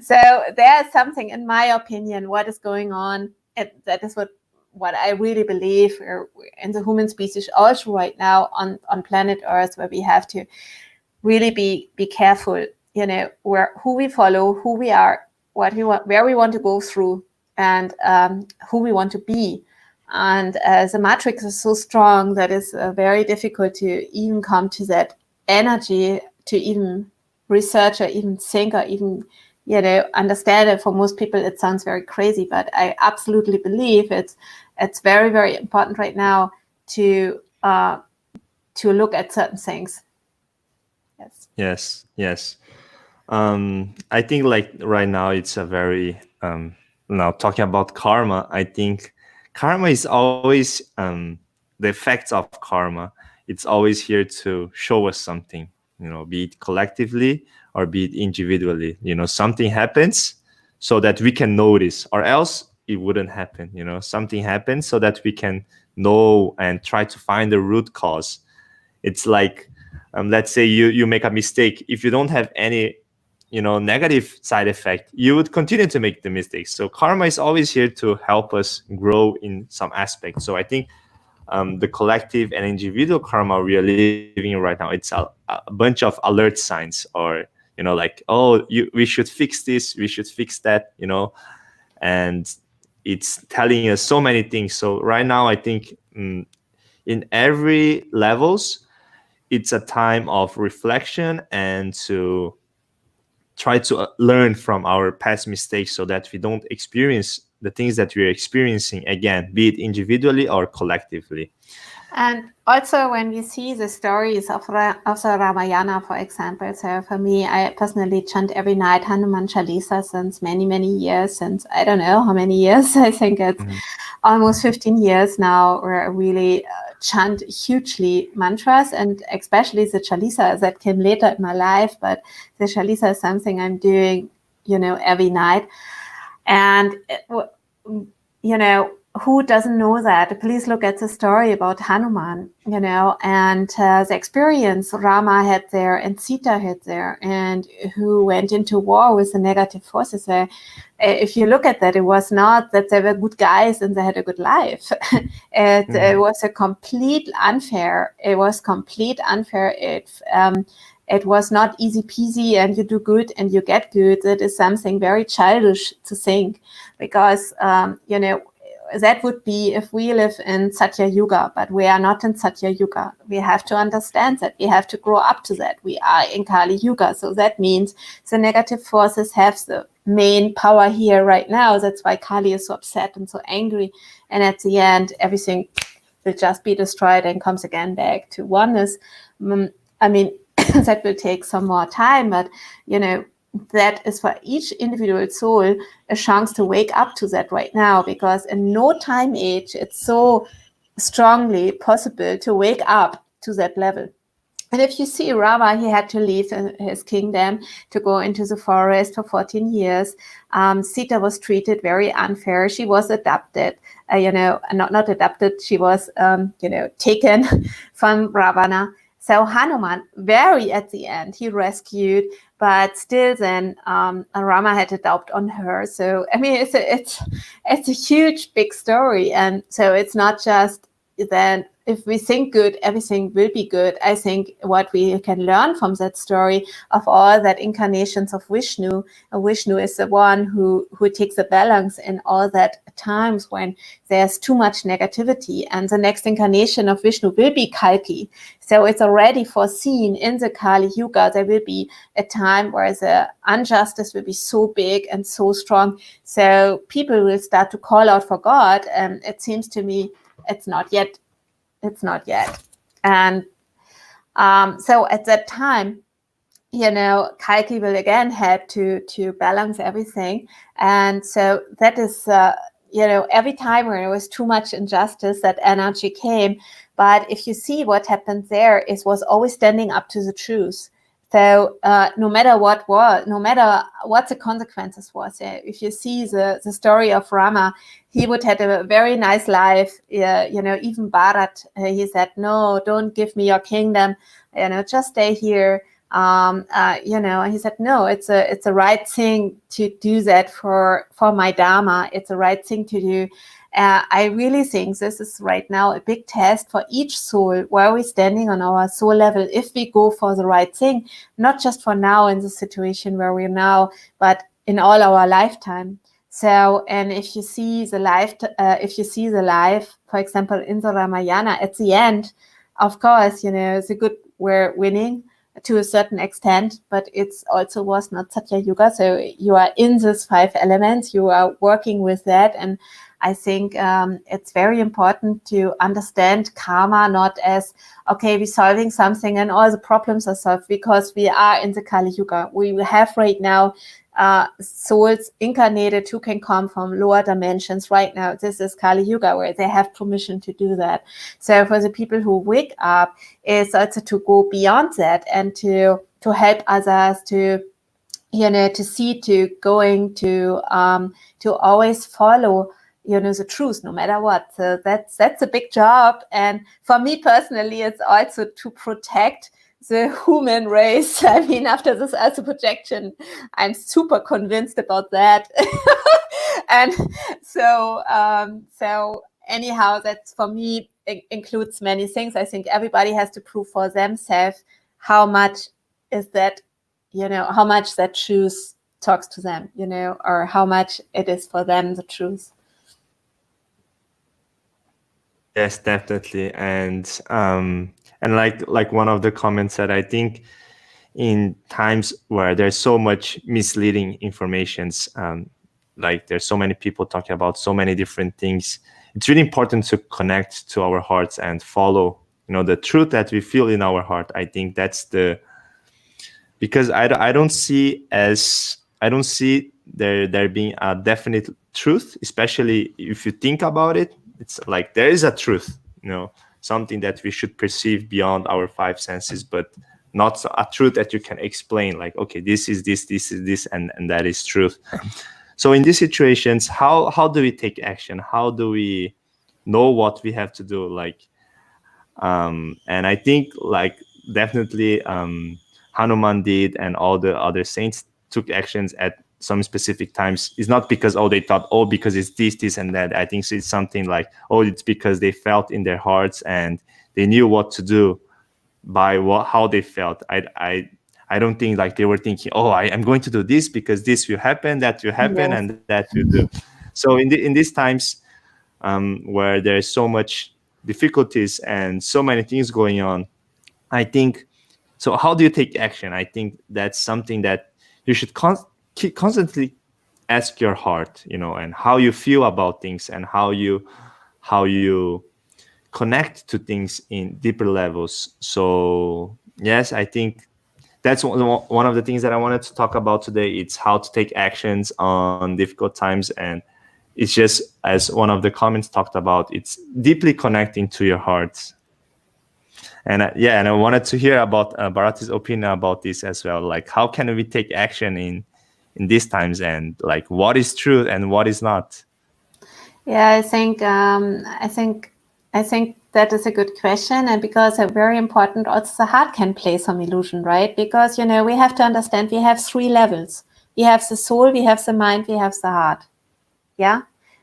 So there's something, in my opinion, what is going on. That is what I really believe in the human species also right now on planet Earth, where we have to really be careful, who we follow, who we are, what we want, where we want to go through, and who we want to be. And the matrix is so strong that it's very difficult to even come to that energy to even research or even think or even understand it. For most people, it sounds very crazy, but I absolutely believe it's very, very important right now to look at certain things. Yes. I think like right now it's a very now talking about karma. I think karma is always the effects of karma. It's always here to show us something, be it collectively or be it individually. Something happens so that we can notice, or else it wouldn't happen. Something happens so that we can know and try to find the root cause. It's like let's say you make a mistake. If you don't have any negative side effect, you would continue to make the mistakes. So karma is always here to help us grow in some aspect. So I think the collective and individual karma we are living right now, it's a bunch of alert signs, or like, we should fix this, we should fix that, and it's telling us so many things. So right now I think in every levels, it's a time of reflection and to try to learn from our past mistakes so that we don't experience the things that we're experiencing again, be it individually or collectively. And also when we see the stories of the Ramayana, for example, so for me, I personally chant every night Hanuman Chalisa since many, many years, since I don't know how many years, I think it's almost 15 years now, where I really chant hugely mantras, and especially the Chalisa that came later in my life, but the Chalisa is something I'm doing, every night. And, who doesn't know that? Please look at the story about Hanuman, and the experience Rama had there and Sita had there, and who went into war with the negative forces there. If you look at that, it was not that they were good guys and they had a good life. It was a complete unfair. It was complete unfair. It was not easy peasy and you do good and you get good. That is something very childish to think, because, that would be if we live in Satya Yuga, but we are not in Satya Yuga. We have to understand that. We have to grow up to that. We are in Kali Yuga. So that means the negative forces have the main power here right now. That's why Kali is so upset and so angry. And at the end, everything will just be destroyed and comes again back to oneness. I mean, that will take some more time, but, that is for each individual soul a chance to wake up to that right now, because in no time age it's so strongly possible to wake up to that level. And if you see Rama, he had to leave his kingdom to go into the forest for 14 years. Sita was treated very unfair. She was adopted, not adopted. She was, taken from Ravana. So Hanuman, very at the end, he rescued, but still then Rama had to adopt on her. So I mean, it's a huge, big story, and so it's not just then if we think good, everything will be good. I think what we can learn from that story of all that incarnations of Vishnu, Vishnu is the one who takes the balance in all that times when there's too much negativity. And the next incarnation of Vishnu will be Kalki. So it's already foreseen in the Kali Yuga, there will be a time where the injustice will be so big and so strong. So people will start to call out for God. And it seems to me it's not yet. And so at that time, Kalki will again help to balance everything. And so that is, every time where there was too much injustice, that energy came. But if you see what happened there, it was always standing up to the truth. So no matter what the consequences was, if you see the story of Rama, he would have a very nice life. Even Bharati, he said, no, don't give me your kingdom. Just stay here. He said, no, it's a right thing to do that for my Dharma. It's a right thing to do. I really think this is right now a big test for each soul. Where are we standing on our soul level if we go for the right thing, not just for now in the situation where we're now, but in all our lifetime. So, and if you see the life, for example, in the Ramayana, at the end, of course, the good were winning to a certain extent, but it's also was not Satya Yuga. So you are in these 5 elements, you are working with that. And I think it's very important to understand karma not as, okay, we're solving something and all the problems are solved, because we are in the Kali Yuga. We have right now souls incarnated who can come from lower dimensions right now. This is Kali Yuga, where they have permission to do that. So for the people who wake up, it's also to go beyond that and to help others to see to going to always follow the truth no matter what. So that's a big job. And for me personally, it's also to protect the human race. I mean, after this also projection, I'm super convinced about that. And so anyhow, that's for me, it includes many things. I think everybody has to prove for themselves how much is that, how much that truth talks to them, or how much it is for them, the truth. Yes, definitely. And like one of the comments said, I think in times where there's so much misleading informations, like there's so many people talking about so many different things, it's really important to connect to our hearts and follow, the truth that we feel in our heart. I think that's because I don't see there being a definite truth, especially if you think about it. It's like there is a truth, something that we should perceive beyond our 5 senses, but not a truth that you can explain, like, okay, this is this, and that is truth. So in these situations, how do we take action? How do we know what we have to do? And I think definitely Hanuman did, and all the other saints took actions at some specific times. It's not because they thought, because it's this and that. I think it's something like, it's because they felt in their hearts and they knew what to do by how they felt. I don't think like they were thinking, I'm going to do this because this will happen, that will happen, yes, and that will do. So in these times where there's so much difficulties and so many things going on, I think, so how do you take action? I think that's something that you should constantly ask your heart, and how you feel about things, and how you connect to things in deeper levels. So yes, I think that's one of the things that I wanted to talk about today. It's how to take actions on difficult times. And it's just, as one of the comments talked about, it's deeply connecting to your heart. And and I wanted to hear about Bharati's opinion about this as well. Like, how can we take action in these times, and like what is true and what is not? Yeah, I think that is a good question, and because it's very important, also the heart can play some illusion, right? Because we have to understand we have 3 levels. We have the soul, we have the mind, we have the heart. Yeah,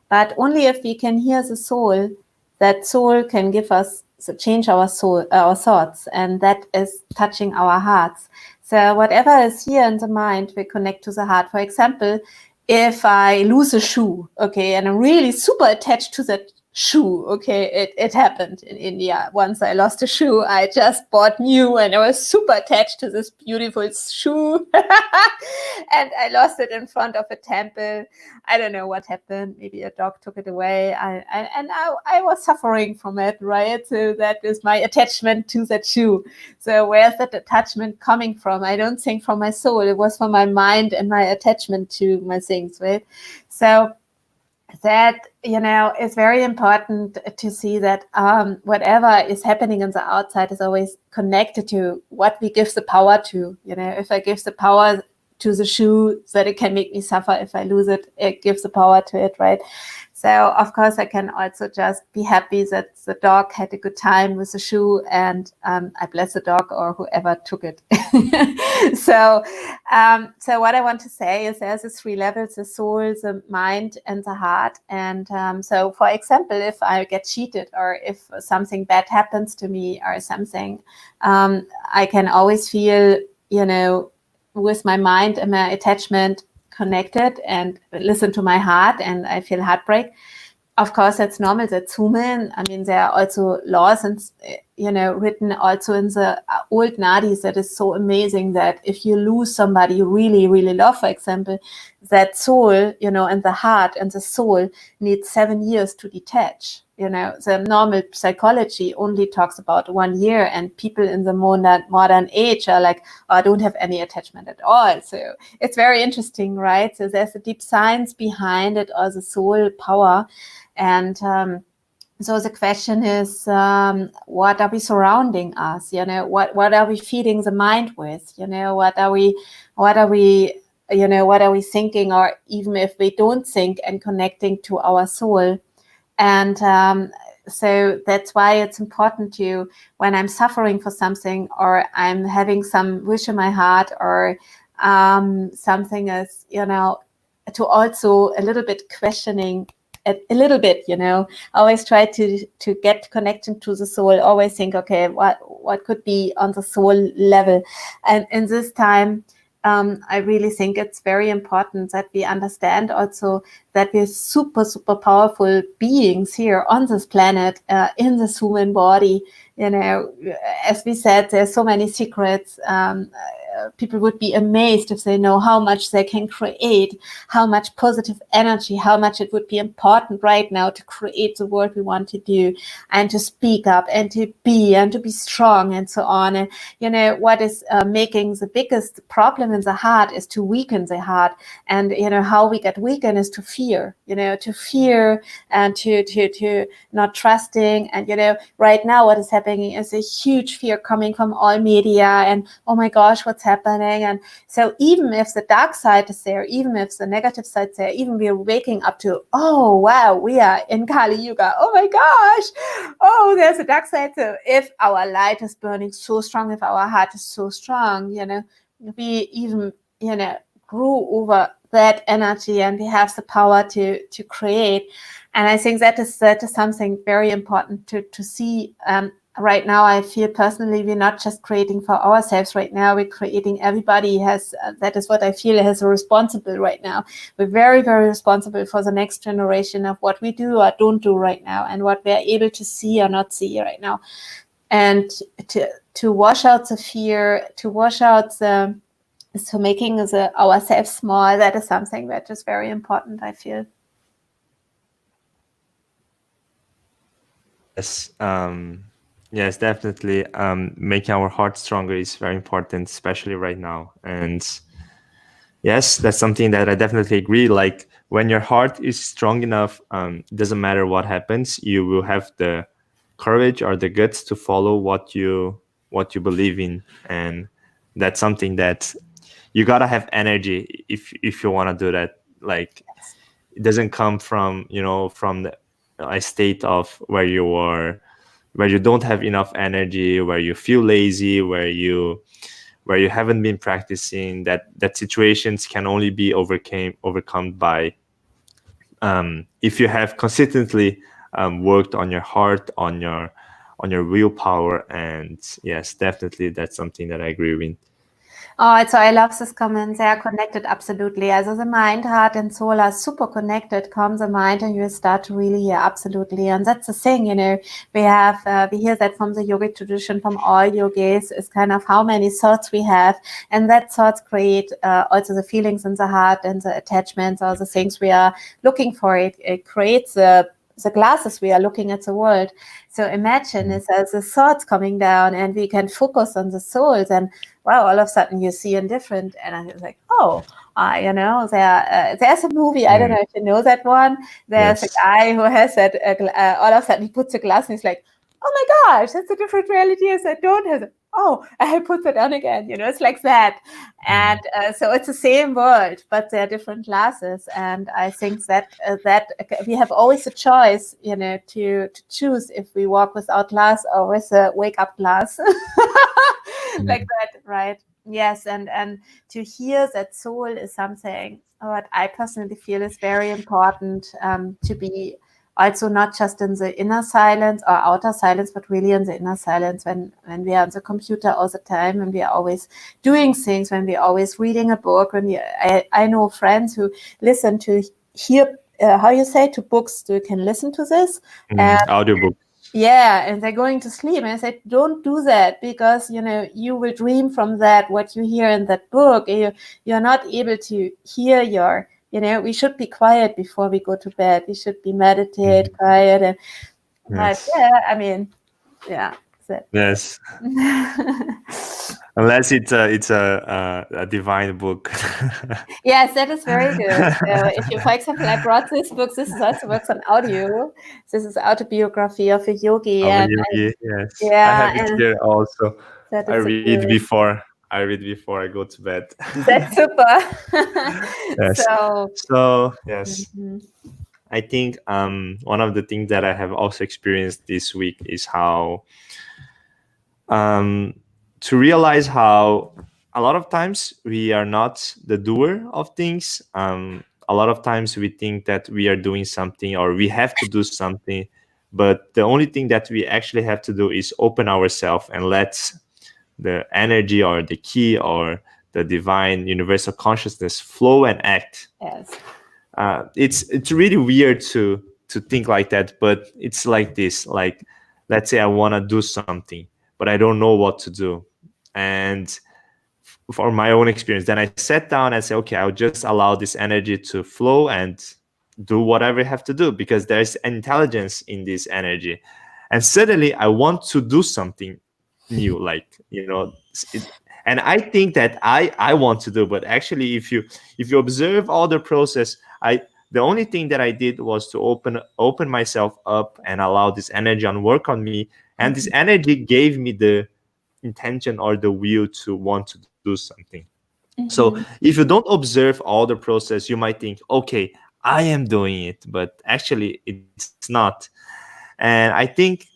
but only if we can hear the soul, that soul can give us change our soul, our thoughts, and that is touching our hearts. So whatever is here in the mind, we connect to the heart. For example, if I lose a shoe, okay, and I'm really super attached to that shoe, okay, it happened in India. Once I lost a shoe, I just bought new, and I was super attached to this beautiful shoe, and I lost it in front of a temple. I don't know what happened. Maybe a dog took it away. I was suffering from it, right? So that is my attachment to that shoe. So where's that attachment coming from? I don't think from my soul. It was from my mind and my attachment to my things, right? So that is very important to see that whatever is happening on the outside is always connected to what we give the power to. If I give the power to the shoe, that it can make me suffer. If I lose it, it gives the power to it, right? So of course I can also just be happy that the dog had a good time with the shoe, and I bless the dog or whoever took it. So what I want to say is there's 3 levels: the soul, the mind, and the heart. And so for example, if I get cheated, or if something bad happens to me or something, I can always feel, with my mind and my attachment connected, and listen to my heart, and I feel heartbreak. Of course, that's normal. That's human. I mean, there are also laws and written also in the old nadis that is so amazing that if you lose somebody you really, really love, for example, that soul, and the heart and the soul needs 7 years to detach. The normal psychology only talks about 1 year, and people in the modern age are like, oh, I don't have any attachment at all. So it's very interesting, right? So there's a deep science behind it, or the soul power. And so the question is, what are we surrounding us? What are we feeding the mind with? What are we thinking, or even if we don't think, and connecting to our soul. And so that's why it's important to, when I'm suffering for something, or I'm having some wish in my heart, or something is, to also a little bit questioning a little bit, always try to get connection to the soul. Always think, okay, what could be on the soul level? And in this time, I really think it's very important that we understand also that we're super, super powerful beings here on this planet, in this human body. As we said, there's so many secrets. People would be amazed if they know how much they can create, how much positive energy, how much it would be important right now to create the world we want to do, and to speak up, and to be strong, and so on. And what is making the biggest problem in the heart is to weaken the heart. And how we get weakened is to fear, and to not trusting. And right now what is happening is a huge fear coming from all media, and oh my gosh, what's happening? And so even if the dark side is there, even if the negative side is there, even we're waking up to, oh wow, we are in Kali Yuga, oh my gosh, oh, there's a dark side. So if our light is burning so strong, if our heart is so strong, we even grew over that energy, and we have the power to create. And I think that is something very important to see. Right now, I feel personally, we're not just creating for ourselves right now, we're creating, everybody has, that is what I feel, has a responsible right now. We're very, very responsible for the next generation of what we do or don't do right now, and what we're able to see or not see right now. And to wash out the fear, to wash out so making ourselves small, that is something that is very important, I feel. Yes, yes, definitely. Making our heart stronger is very important, especially right now. And yes, that's something that I definitely agree. Like, when your heart is strong enough, it doesn't matter what happens, you will have the courage or the guts to follow what you believe in. And that's something that you gotta have energy if you want to do that. Like, it doesn't come from, from a state of where you are, where you don't have enough energy, where you feel lazy, where you haven't been practicing. That situations can only be overcome by, if you have consistently worked on your heart, on your willpower. And yes, definitely that's something that I agree with. Oh, so I love this comment. They are connected, absolutely. Also the mind, heart, and soul are super connected. Calm the mind, and you start to really hear, absolutely. And that's the thing, we hear that from the yogic tradition, from all yogis, is kind of how many thoughts we have, and that thoughts create also the feelings in the heart and the attachments, or the things we are looking for. It creates the glasses we are looking at the world. So imagine it's the thoughts coming down, and we can focus on the souls, and wow, all of a sudden you see a different. And I was like, there's a movie, I don't know if you know that one. There's a guy who has that, all of a sudden he puts a glass and he's like, oh my gosh, that's a different reality as I don't have it. Oh, I put it on again, it's like that. And so it's the same world, but they're different glasses. And I think that we have always a choice, to choose if we walk without glass or with a wake up glass. Like that, right? Yes, and to hear that soul is something what I personally feel is very important, to be also not just in the inner silence or outer silence, but really in the inner silence, when we are on the computer all the time, when we are always doing things, when we are always reading a book, I know friends who listen to hear, how you say, to books, so you can listen to this. Audiobook. Yeah, and they're going to sleep. And I said, don't do that, because, you will dream from that, what you hear in that book. You're not able to hear we should be quiet before we go to bed. We should be meditate, quiet. And Yes. but yeah, I mean, yeah. Yes. Unless it's a divine book. Yes, that is very good. So if you, for example, I brought this book. This is also works on audio. This is autobiography of a yogi. Of a And yogi, yes. yeah, I have it here also. that I is read good. before. I read before I go to bed. That's super. Yes. So yes, Mhm. I think one of the things that I have also experienced this week is how to realize how a lot of times we are not the doer of things. A lot of times we think that we are doing something or we have to do something, but the only thing that we actually have to do is open ourselves and let the energy or the key or the divine universal consciousness flow and act. Yes. It's really weird to think like that, but it's like this. Like, let's say I want to do something, but I don't know what to do. And for my own experience, then I sat down and say, okay, I'll just allow this energy to flow and do whatever I have to do, because there's intelligence in this energy. And suddenly I want to do something new, like, and I think that I want to do, but actually if you observe all the process, the only thing that I did was to open myself up and allow this energy and work on me. And this energy gave me the intention or the will to want to do something. So if you don't observe all the process, you might think, okay, I am doing it, but actually it's not. And I think,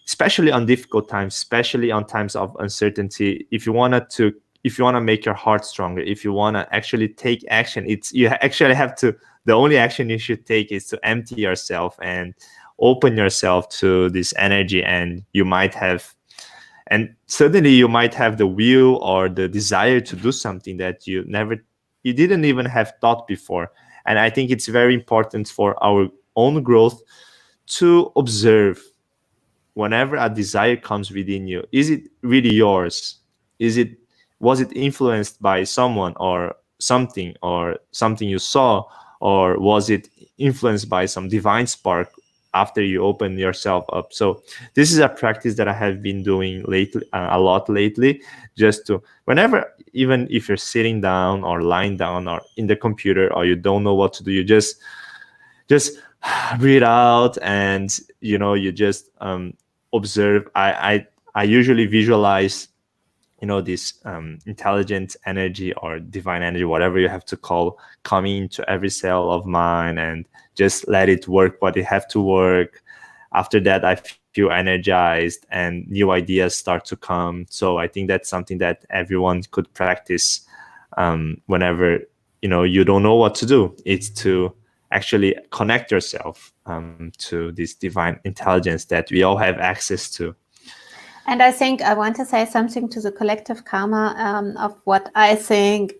especially on difficult times, especially on times of uncertainty, if you want to make your heart stronger, if you want to actually take action, you actually have to, the only action you should take is to empty yourself and open yourself to this energy. And suddenly you might have the will or the desire to do something that you didn't even have thought before. And I think it's very important for our own growth to observe whenever a desire comes within you. Is it really yours? Was it influenced by someone or something you saw, or was it influenced by some divine spark after you open yourself up? So this is a practice that I have been doing lately, a lot lately, just to, whenever, even if you're sitting down or lying down or in the computer or you don't know what to do, you just breathe out, and you just observe. I usually visualize this intelligent energy or divine energy, whatever you have to call, coming into every cell of mine, and just let it work what it have to work. After that, I feel energized and new ideas start to come. So I think that's something that everyone could practice whenever you don't know what to do. It's to actually connect yourself to this divine intelligence that we all have access to. And I think I want to say something to the collective karma of what I think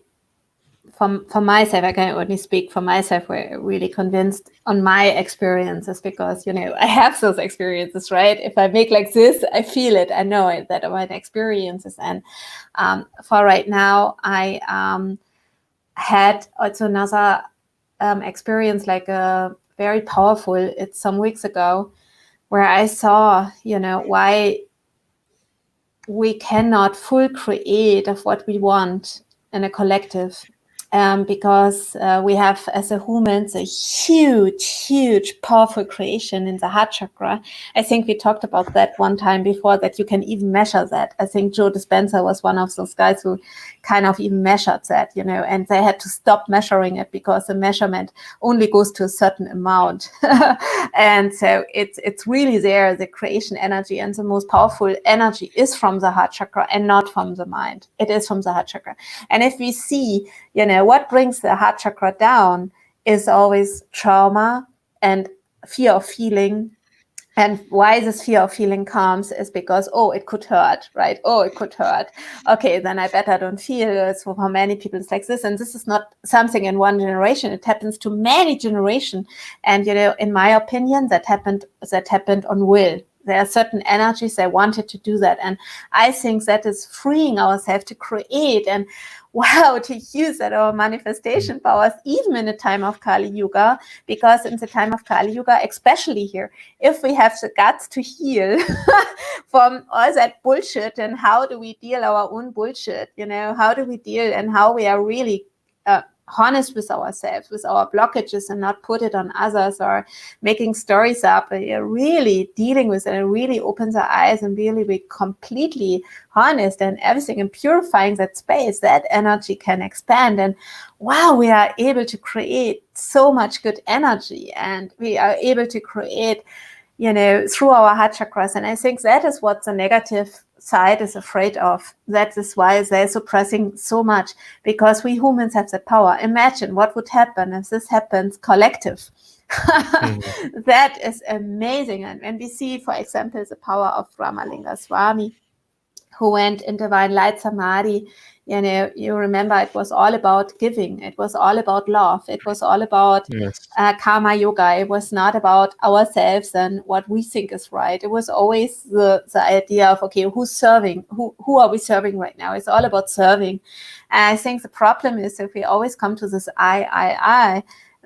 for myself. I can only speak for myself. We're really convinced on my experiences, because, I have those experiences, right? If I make like this, I feel it. I know it, that are my experiences. And for right now, I had also another experience, like a very powerful, it's some weeks ago, where I saw, why we cannot full create of what we want in a collective, because we have, as a humans, a huge, powerful creation in the heart chakra. I think we talked about that one time before, that you can even measure that. I think Joe Dispenza was one of those guys who kind of even measured that, and they had to stop measuring it because the measurement only goes to a certain amount. And so it's really there, the creation energy, and the most powerful energy is from the heart chakra and not from the mind. It is from the heart chakra. And if we see, what brings the heart chakra down is always trauma and fear of feeling. And why this fear of feeling comes is because, it could hurt, right? It could hurt. Okay, then I better don't feel it. So for many people, it's like this. And this is not something in one generation. It happens to many generations. And, in my opinion, that happened on will. There are certain energies they wanted to do that. And I think that is freeing ourselves to create and to use that, our manifestation powers, even in the time of Kali Yuga, because in the time of Kali Yuga, especially here, if we have the guts to heal from all that bullshit, and how do we deal our own bullshit, how do we deal, and how we are really honest with ourselves, with our blockages, and not put it on others or making stories up. You're really dealing with it, and really opens our eyes, and really be completely honest and everything, and purifying that space. That energy can expand, and we are able to create so much good energy, and we are able to create, through our heart chakras. And I think that is what the negative side is afraid of. That is why they're suppressing so much, because we humans have the power. Imagine what would happen if this happens collective. That is amazing. And when we see, for example, the power of Ramalinga Swami, who went in divine light samadhi, you remember, it was all about giving. It was all about love. It was all about karma yoga. It was not about ourselves and what we think is right. It was always the idea of, okay, who's serving? Who are we serving right now? It's all about serving. And I think the problem is, if we always come to this I,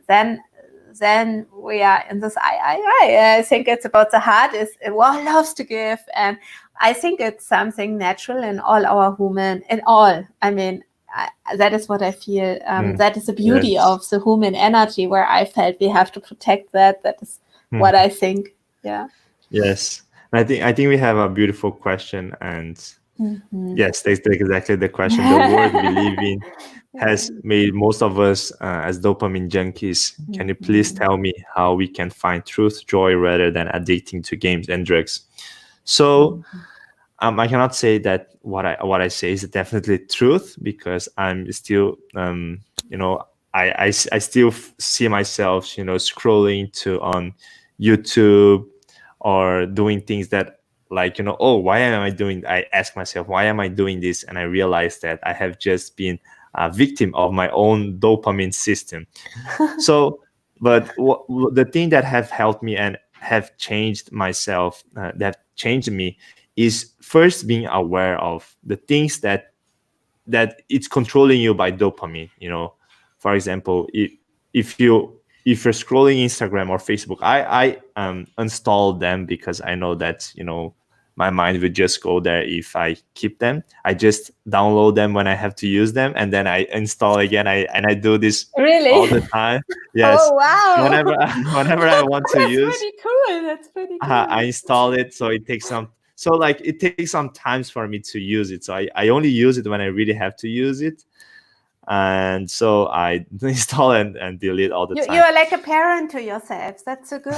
then we are in this I think it's about the heart is loves to give. And I think it's something natural in all our human, in all. I mean, that is what I feel. That is the beauty of the human energy, where I felt we have to protect that. That is what I think. Yeah. Yes. I think we have a beautiful question, and yes, that's exactly the question. The world we live in has made most of us as dopamine junkies. Can you please tell me how we can find truth, joy, rather than addicting to games and drugs? So I cannot say that what I say is definitely truth, because I'm still I still see myself scrolling on YouTube, or doing things that, like, why am I doing, I ask myself, why am I doing this? And I realize that I have just been a victim of my own dopamine system. So, but the thing that have helped me and have changed myself, that changed me, is first being aware of the things that it's controlling you by dopamine. For example, if you're scrolling Instagram or Facebook, I install them, because I know that my mind would just go there if I keep them. I just download them when I have to use them, and then I install again. I do this Really? all the time. Yes. Oh, wow. Whenever I want to use, pretty cool. That's pretty cool. I install it. So it takes some. So like it takes some times for me to use it. So I only use it when I really have to use it. And so I install and delete all the time. You are like a parent to yourself. That's so good.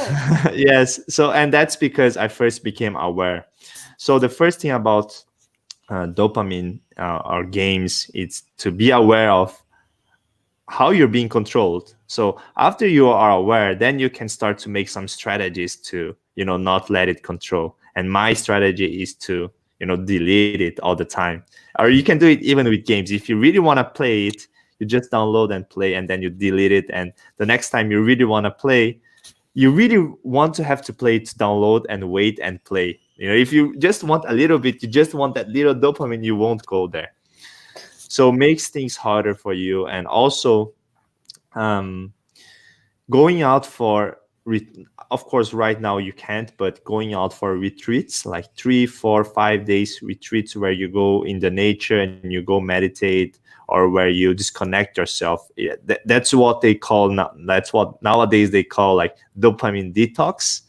Yes. So, and that's because I first became aware. So the first thing about dopamine or games is to be aware of how you're being controlled. So after you are aware, then you can start to make some strategies to, not let it control. And my strategy is to, delete it all the time. Or you can do it even with games. If you really want to play it, you just download and play, and then you delete it. And the next time you really want to play, you really want to have to play it to download and wait and play. If you just want a little bit, you just want that little dopamine, you won't go there. So it makes things harder for you. And also going out for, of course, right now you can't, but going out for retreats, like 3, 4, 5 days retreats where you go in the nature and you go meditate, or where you disconnect yourself. That's what they call, that's what nowadays they call like dopamine detox.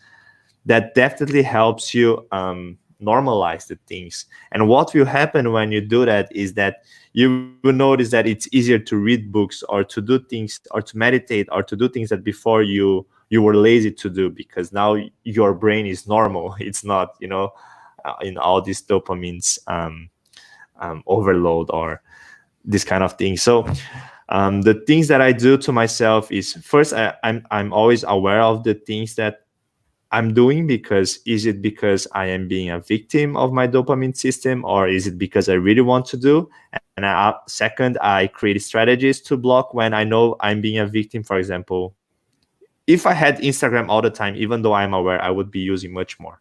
That definitely helps you normalize the things. And what will happen when you do that is that you will notice that it's easier to read books or to do things or to meditate or to do things that before you were lazy to do, because now your brain is normal. It's not, in all these dopamines overload or this kind of thing. So the things that I do to myself is, first, I'm always aware of the things that I'm doing, because is it because I am being a victim of my dopamine system, or is it because I really want to do? And second, I create strategies to block when I know I'm being a victim. For example, if I had Instagram all the time, even though I'm aware, I would be using much more.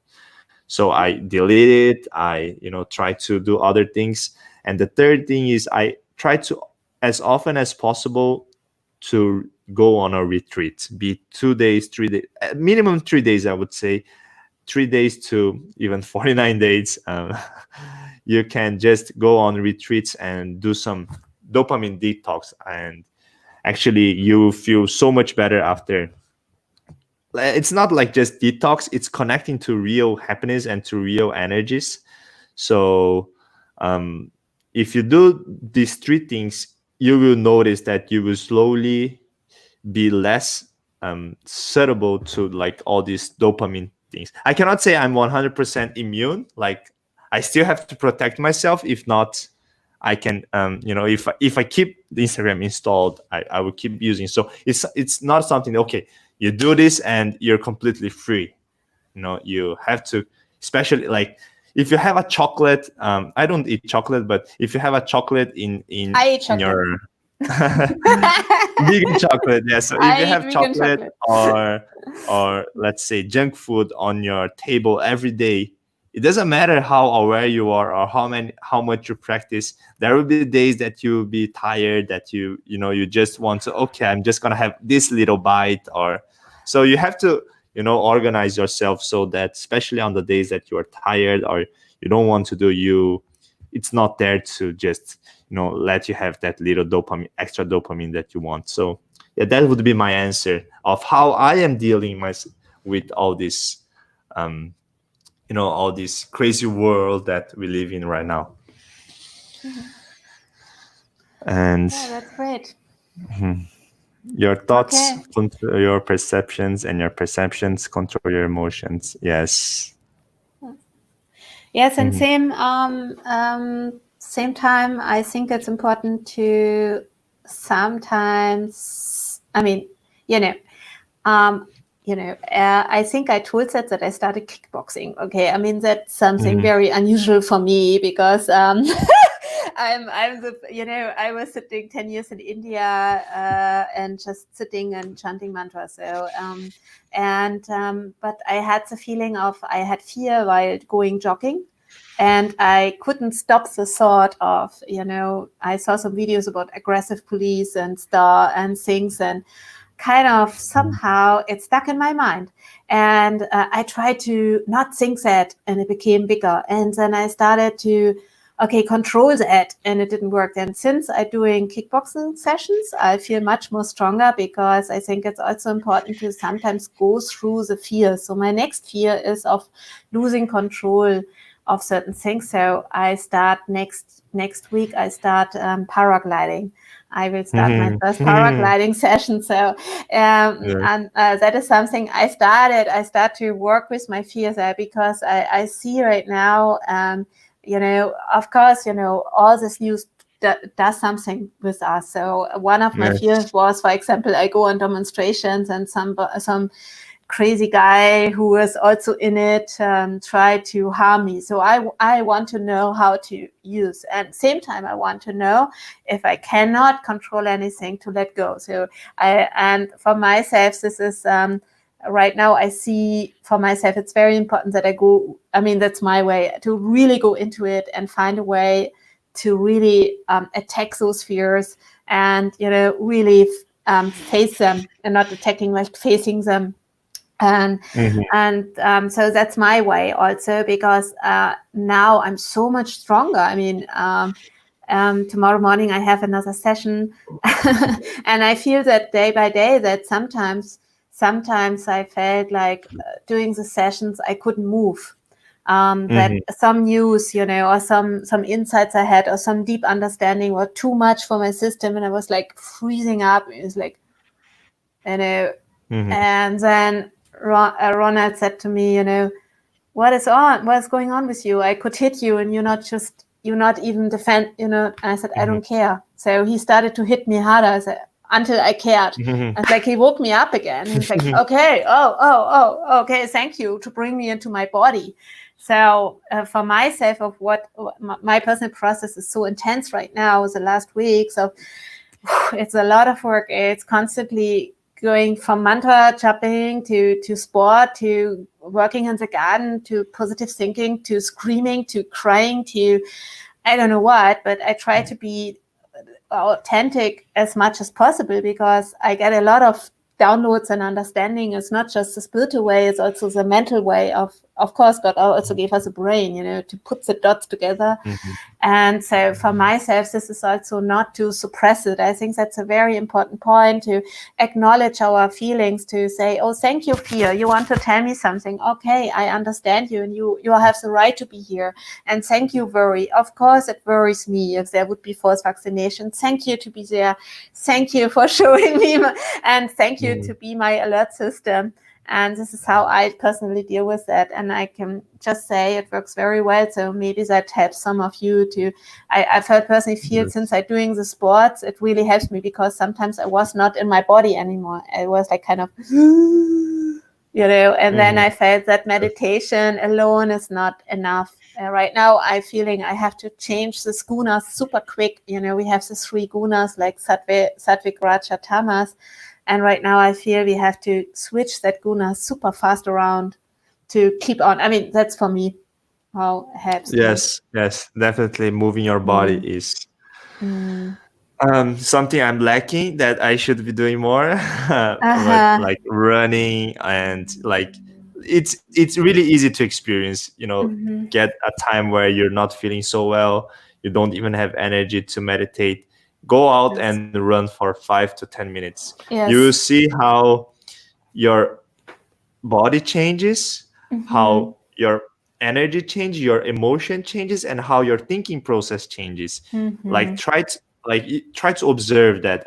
So I delete it. I, try to do other things. And the third thing is I try to, as often as possible, to go on a retreat, be 2 days, 3 days, minimum 3 days, I would say, 3 days to even 49 days. You can just go on retreats and do some dopamine detox, and actually you feel so much better after. It's not like just detox, it's connecting to real happiness and to real energies. So if you do these 3 things, you will notice that you will slowly be less suitable to like all these dopamine things. I cannot say I'm 100% immune. Like I still have to protect myself. If not, I can, if I keep the Instagram installed, I will keep using. So it's not something, okay, you do this and you're completely free. You have to, especially like if you have a chocolate, I don't eat chocolate, but if you have a chocolate in your vegan chocolate, yeah. So if you have chocolate or let's say junk food on your table every day, it doesn't matter how aware you are or how much you practice. There will be days that you'll be tired, that you just want to, okay, I'm just gonna have this little bite, or so you have to organize yourself so that especially on the days that you are tired or you don't want to do, it's not there to just let you have that little extra dopamine that you want. So yeah, that would be my answer of how I am dealing with all this all this crazy world that we live in right now. And yeah, that's great. Your thoughts control your perceptions, and your perceptions control your emotions. Yes. Yes, and same time, I think it's important to sometimes, I mean, I think I told that I started kickboxing. Okay, I mean that's something very unusual for me, because I'm I was sitting 10 years in India and just sitting and chanting mantras. So but I had the feeling of I had fear while going jogging. And I couldn't stop the thought of, I saw some videos about aggressive police and things. And kind of somehow it stuck in my mind. And I tried to not think that, and it became bigger. And then I started to, control that, and it didn't work. And since I'm doing kickboxing sessions, I feel much more stronger, because I think it's also important to sometimes go through the fear. So my next fear is of losing control of certain things. So I start next week, I start paragliding. I will start my first paragliding session. So, and that is something I start to work with my fears there, because I see right now, of course, all this news does something with us. So one of my fears was, for example, I go on demonstrations and some crazy guy who was also in it tried to harm me. So I want to know how to use, and same time I want to know if I cannot control anything, to let go. So and for myself, this is right now I see for myself it's very important that that's my way to really go into it and find a way to really attack those fears, and really face them, and not attacking, like facing them. And so that's my way also, because now I'm so much stronger. I mean, tomorrow morning I have another session, and I feel that day by day that sometimes I felt like doing the sessions I couldn't move. That some news, or some insights I had, or some deep understanding were too much for my system, and I was like freezing up. It was like, and then Ronald said to me, what's going on with you? I could hit you, and you're not even defend, I said, I don't care. So he started to hit me harder until I cared. It's like he woke me up again. He's like, okay, okay, thank you to bring me into my body. So for myself, of what my personal process is so intense right now, the last week. So it's a lot of work. It's constantly going from mantra jumping to sport, to working in the garden, to positive thinking, to screaming, to crying, to I don't know what, but I try to be authentic as much as possible, because I get a lot of downloads and understanding. It's not just the spiritual way, it's also the mental way of course, God also gave us a brain, to put the dots together. And so for myself, this is also not to suppress it. I think that's a very important point, to acknowledge our feelings, to say, oh, thank you, fear. You want to tell me something. Okay, I understand you, and you have the right to be here. And thank you, worry. Of course, it worries me if there would be forced vaccination. Thank you to be there. Thank you for showing me, and thank you to be my alert system. And this is how I personally deal with that. And I can just say it works very well. So maybe that helps some of you to, I've heard personally feel since I'm doing the sports, it really helps me, because sometimes I was not in my body anymore. I was like kind of, and then I felt that meditation alone is not enough. Right now I'm feeling I have to change the gunas super quick. We have the 3 gunas like Sattvic, Raja, Tamas. And right now I feel we have to switch that guna super fast around to keep on. I mean, that's for me how it helps. Yes, definitely moving your body is something I'm lacking, that I should be doing more. Like running, and like it's really easy to experience, get a time where you're not feeling so well, you don't even have energy to meditate. Go out and run for 5 to 10 minutes. You will see how your body changes, how your energy changes, your emotion changes, and how your thinking process changes. Like try to observe that.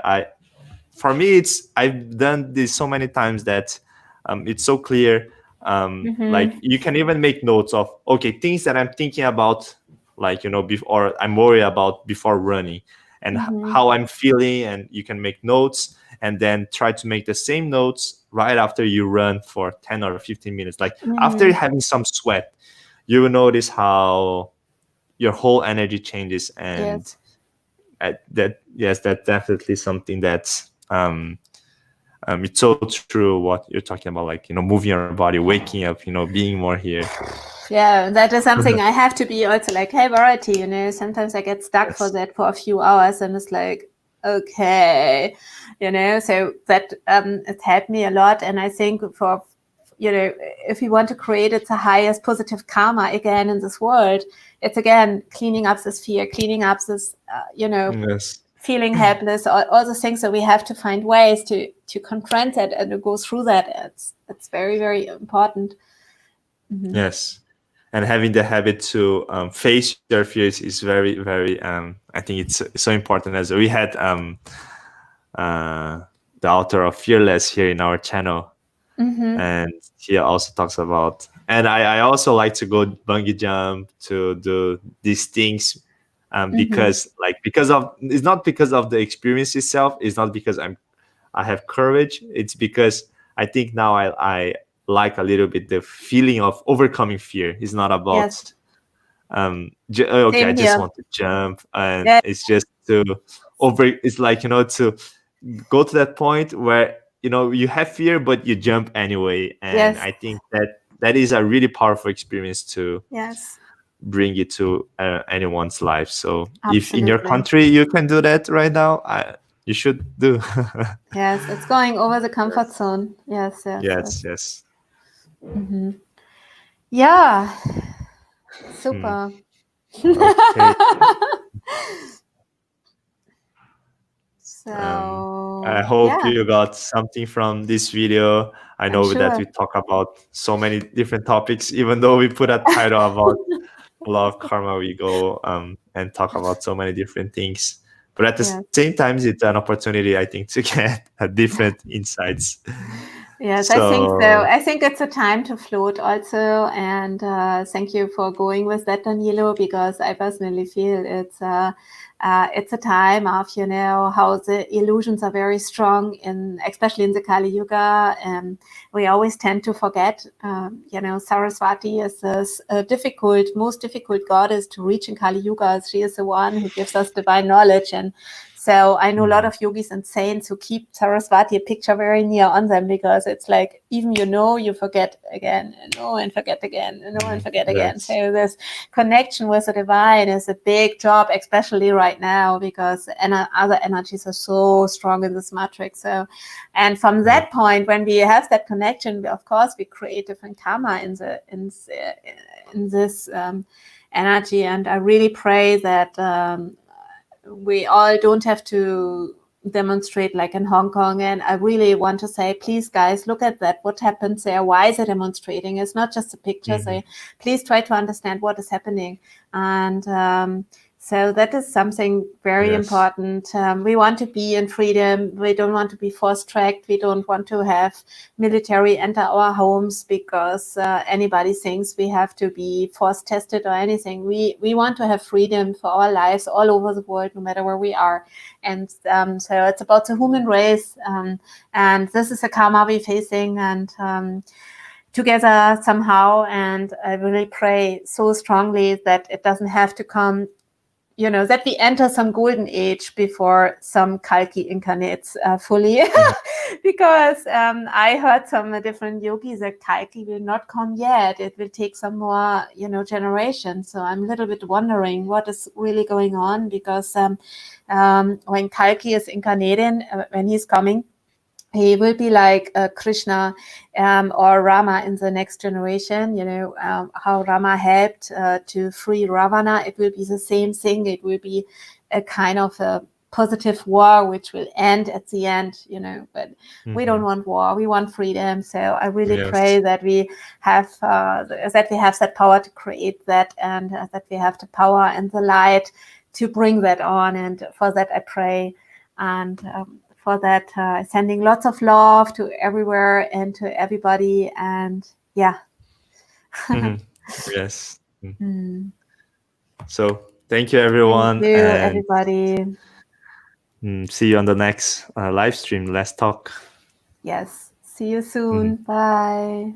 For me, I've done this so many times that it's so clear. Like you can even make notes of, okay, things that I'm thinking about, like, before I'm worried about before running, and how I'm feeling, and you can make notes, and then try to make the same notes right after you run for 10 or 15 minutes. Like after having some sweat, you will notice how your whole energy changes. And that's definitely something that's it's so true what you're talking about, like, moving your body, waking up, being more here. Yeah, that is something I have to be also like, hey, Bharati, sometimes I get stuck for that for a few hours, and it's like, okay, so that it helped me a lot. And I think for, if we want to create the highest positive karma again in this world, it's again cleaning up this fear, cleaning up this, Yes. feeling helpless, all the things that we have to find ways to confront it and to go through that. It's very, very important. Mm-hmm. Yes. And having the habit to face your fears is very, very, I think it's so important. As we had the author of Fearless here in our channel. Mm-hmm. And he also talks about, and I also like to go bungee jump, to do these things because it's not because of the experience itself. It's not because I have courage. It's because I think now I like a little bit the feeling of overcoming fear. It's not about okay, I just want to jump, and it's just it's like, to go to that point where you have fear but you jump anyway. And I think that is a really powerful experience to bring it to anyone's life. So if in your country you can do that right now, you should do. Yes, it's going over the comfort zone. Yes. Mm-hmm. Yeah, super. Okay. So I hope you got something from this video. I know that we talk about so many different topics, even though we put a title about law of karma, we go and talk about so many different things. But at the same time, it's an opportunity, I think, to get different insights. Yes, I think so. I think it's a time to float also. And thank you for going with that, Danilo, because I personally feel it's a time of, how the illusions are very strong, especially in the Kali Yuga. And we always tend to forget, Saraswati is this most difficult goddess to reach in Kali Yuga. She is the one who gives us divine knowledge. And so I know a lot of yogis and saints who keep Saraswati a picture very near on them, because it's like, even you forget again, and forget again, and forget again. So this connection with the divine is a big job, especially right now, because other energies are so strong in this matrix. So, and from that point, when we have that connection, of course, we create different karma in this energy. And I really pray that we all don't have to demonstrate like in Hong Kong. And I really want to say, please, guys, look at that. What happens there? Why is it demonstrating? It's not just a picture. Mm-hmm. So please try to understand what is happening. And so that is something very important. We want to be in freedom. We don't want to be force-tracked. We don't want to have military enter our homes because anybody thinks we have to be force-tested or anything. We want to have freedom for our lives all over the world, no matter where we are. And so it's about the human race. And this is a karma we're facing, and together somehow. And I really pray so strongly that it doesn't have to come, that we enter some golden age before some Kalki incarnates fully. Because I heard some different yogis that Kalki will not come yet. It will take some more, generations. So I'm a little bit wondering what is really going on, because when Kalki is incarnating, when he's coming, he will be like Krishna or Rama in the next generation. How Rama helped to free Ravana. It will be the same thing. It will be a kind of a positive war, which will end at the end, but we don't want war. We want freedom. So I really pray that we have that power to create that, and that we have the power and the light to bring that on. And for that, I pray. And for that, sending lots of love to everywhere and to everybody. And Yes. So thank you, everyone. Thank you, everybody. See you on the next live stream. Let's talk. Yes. See you soon. Bye.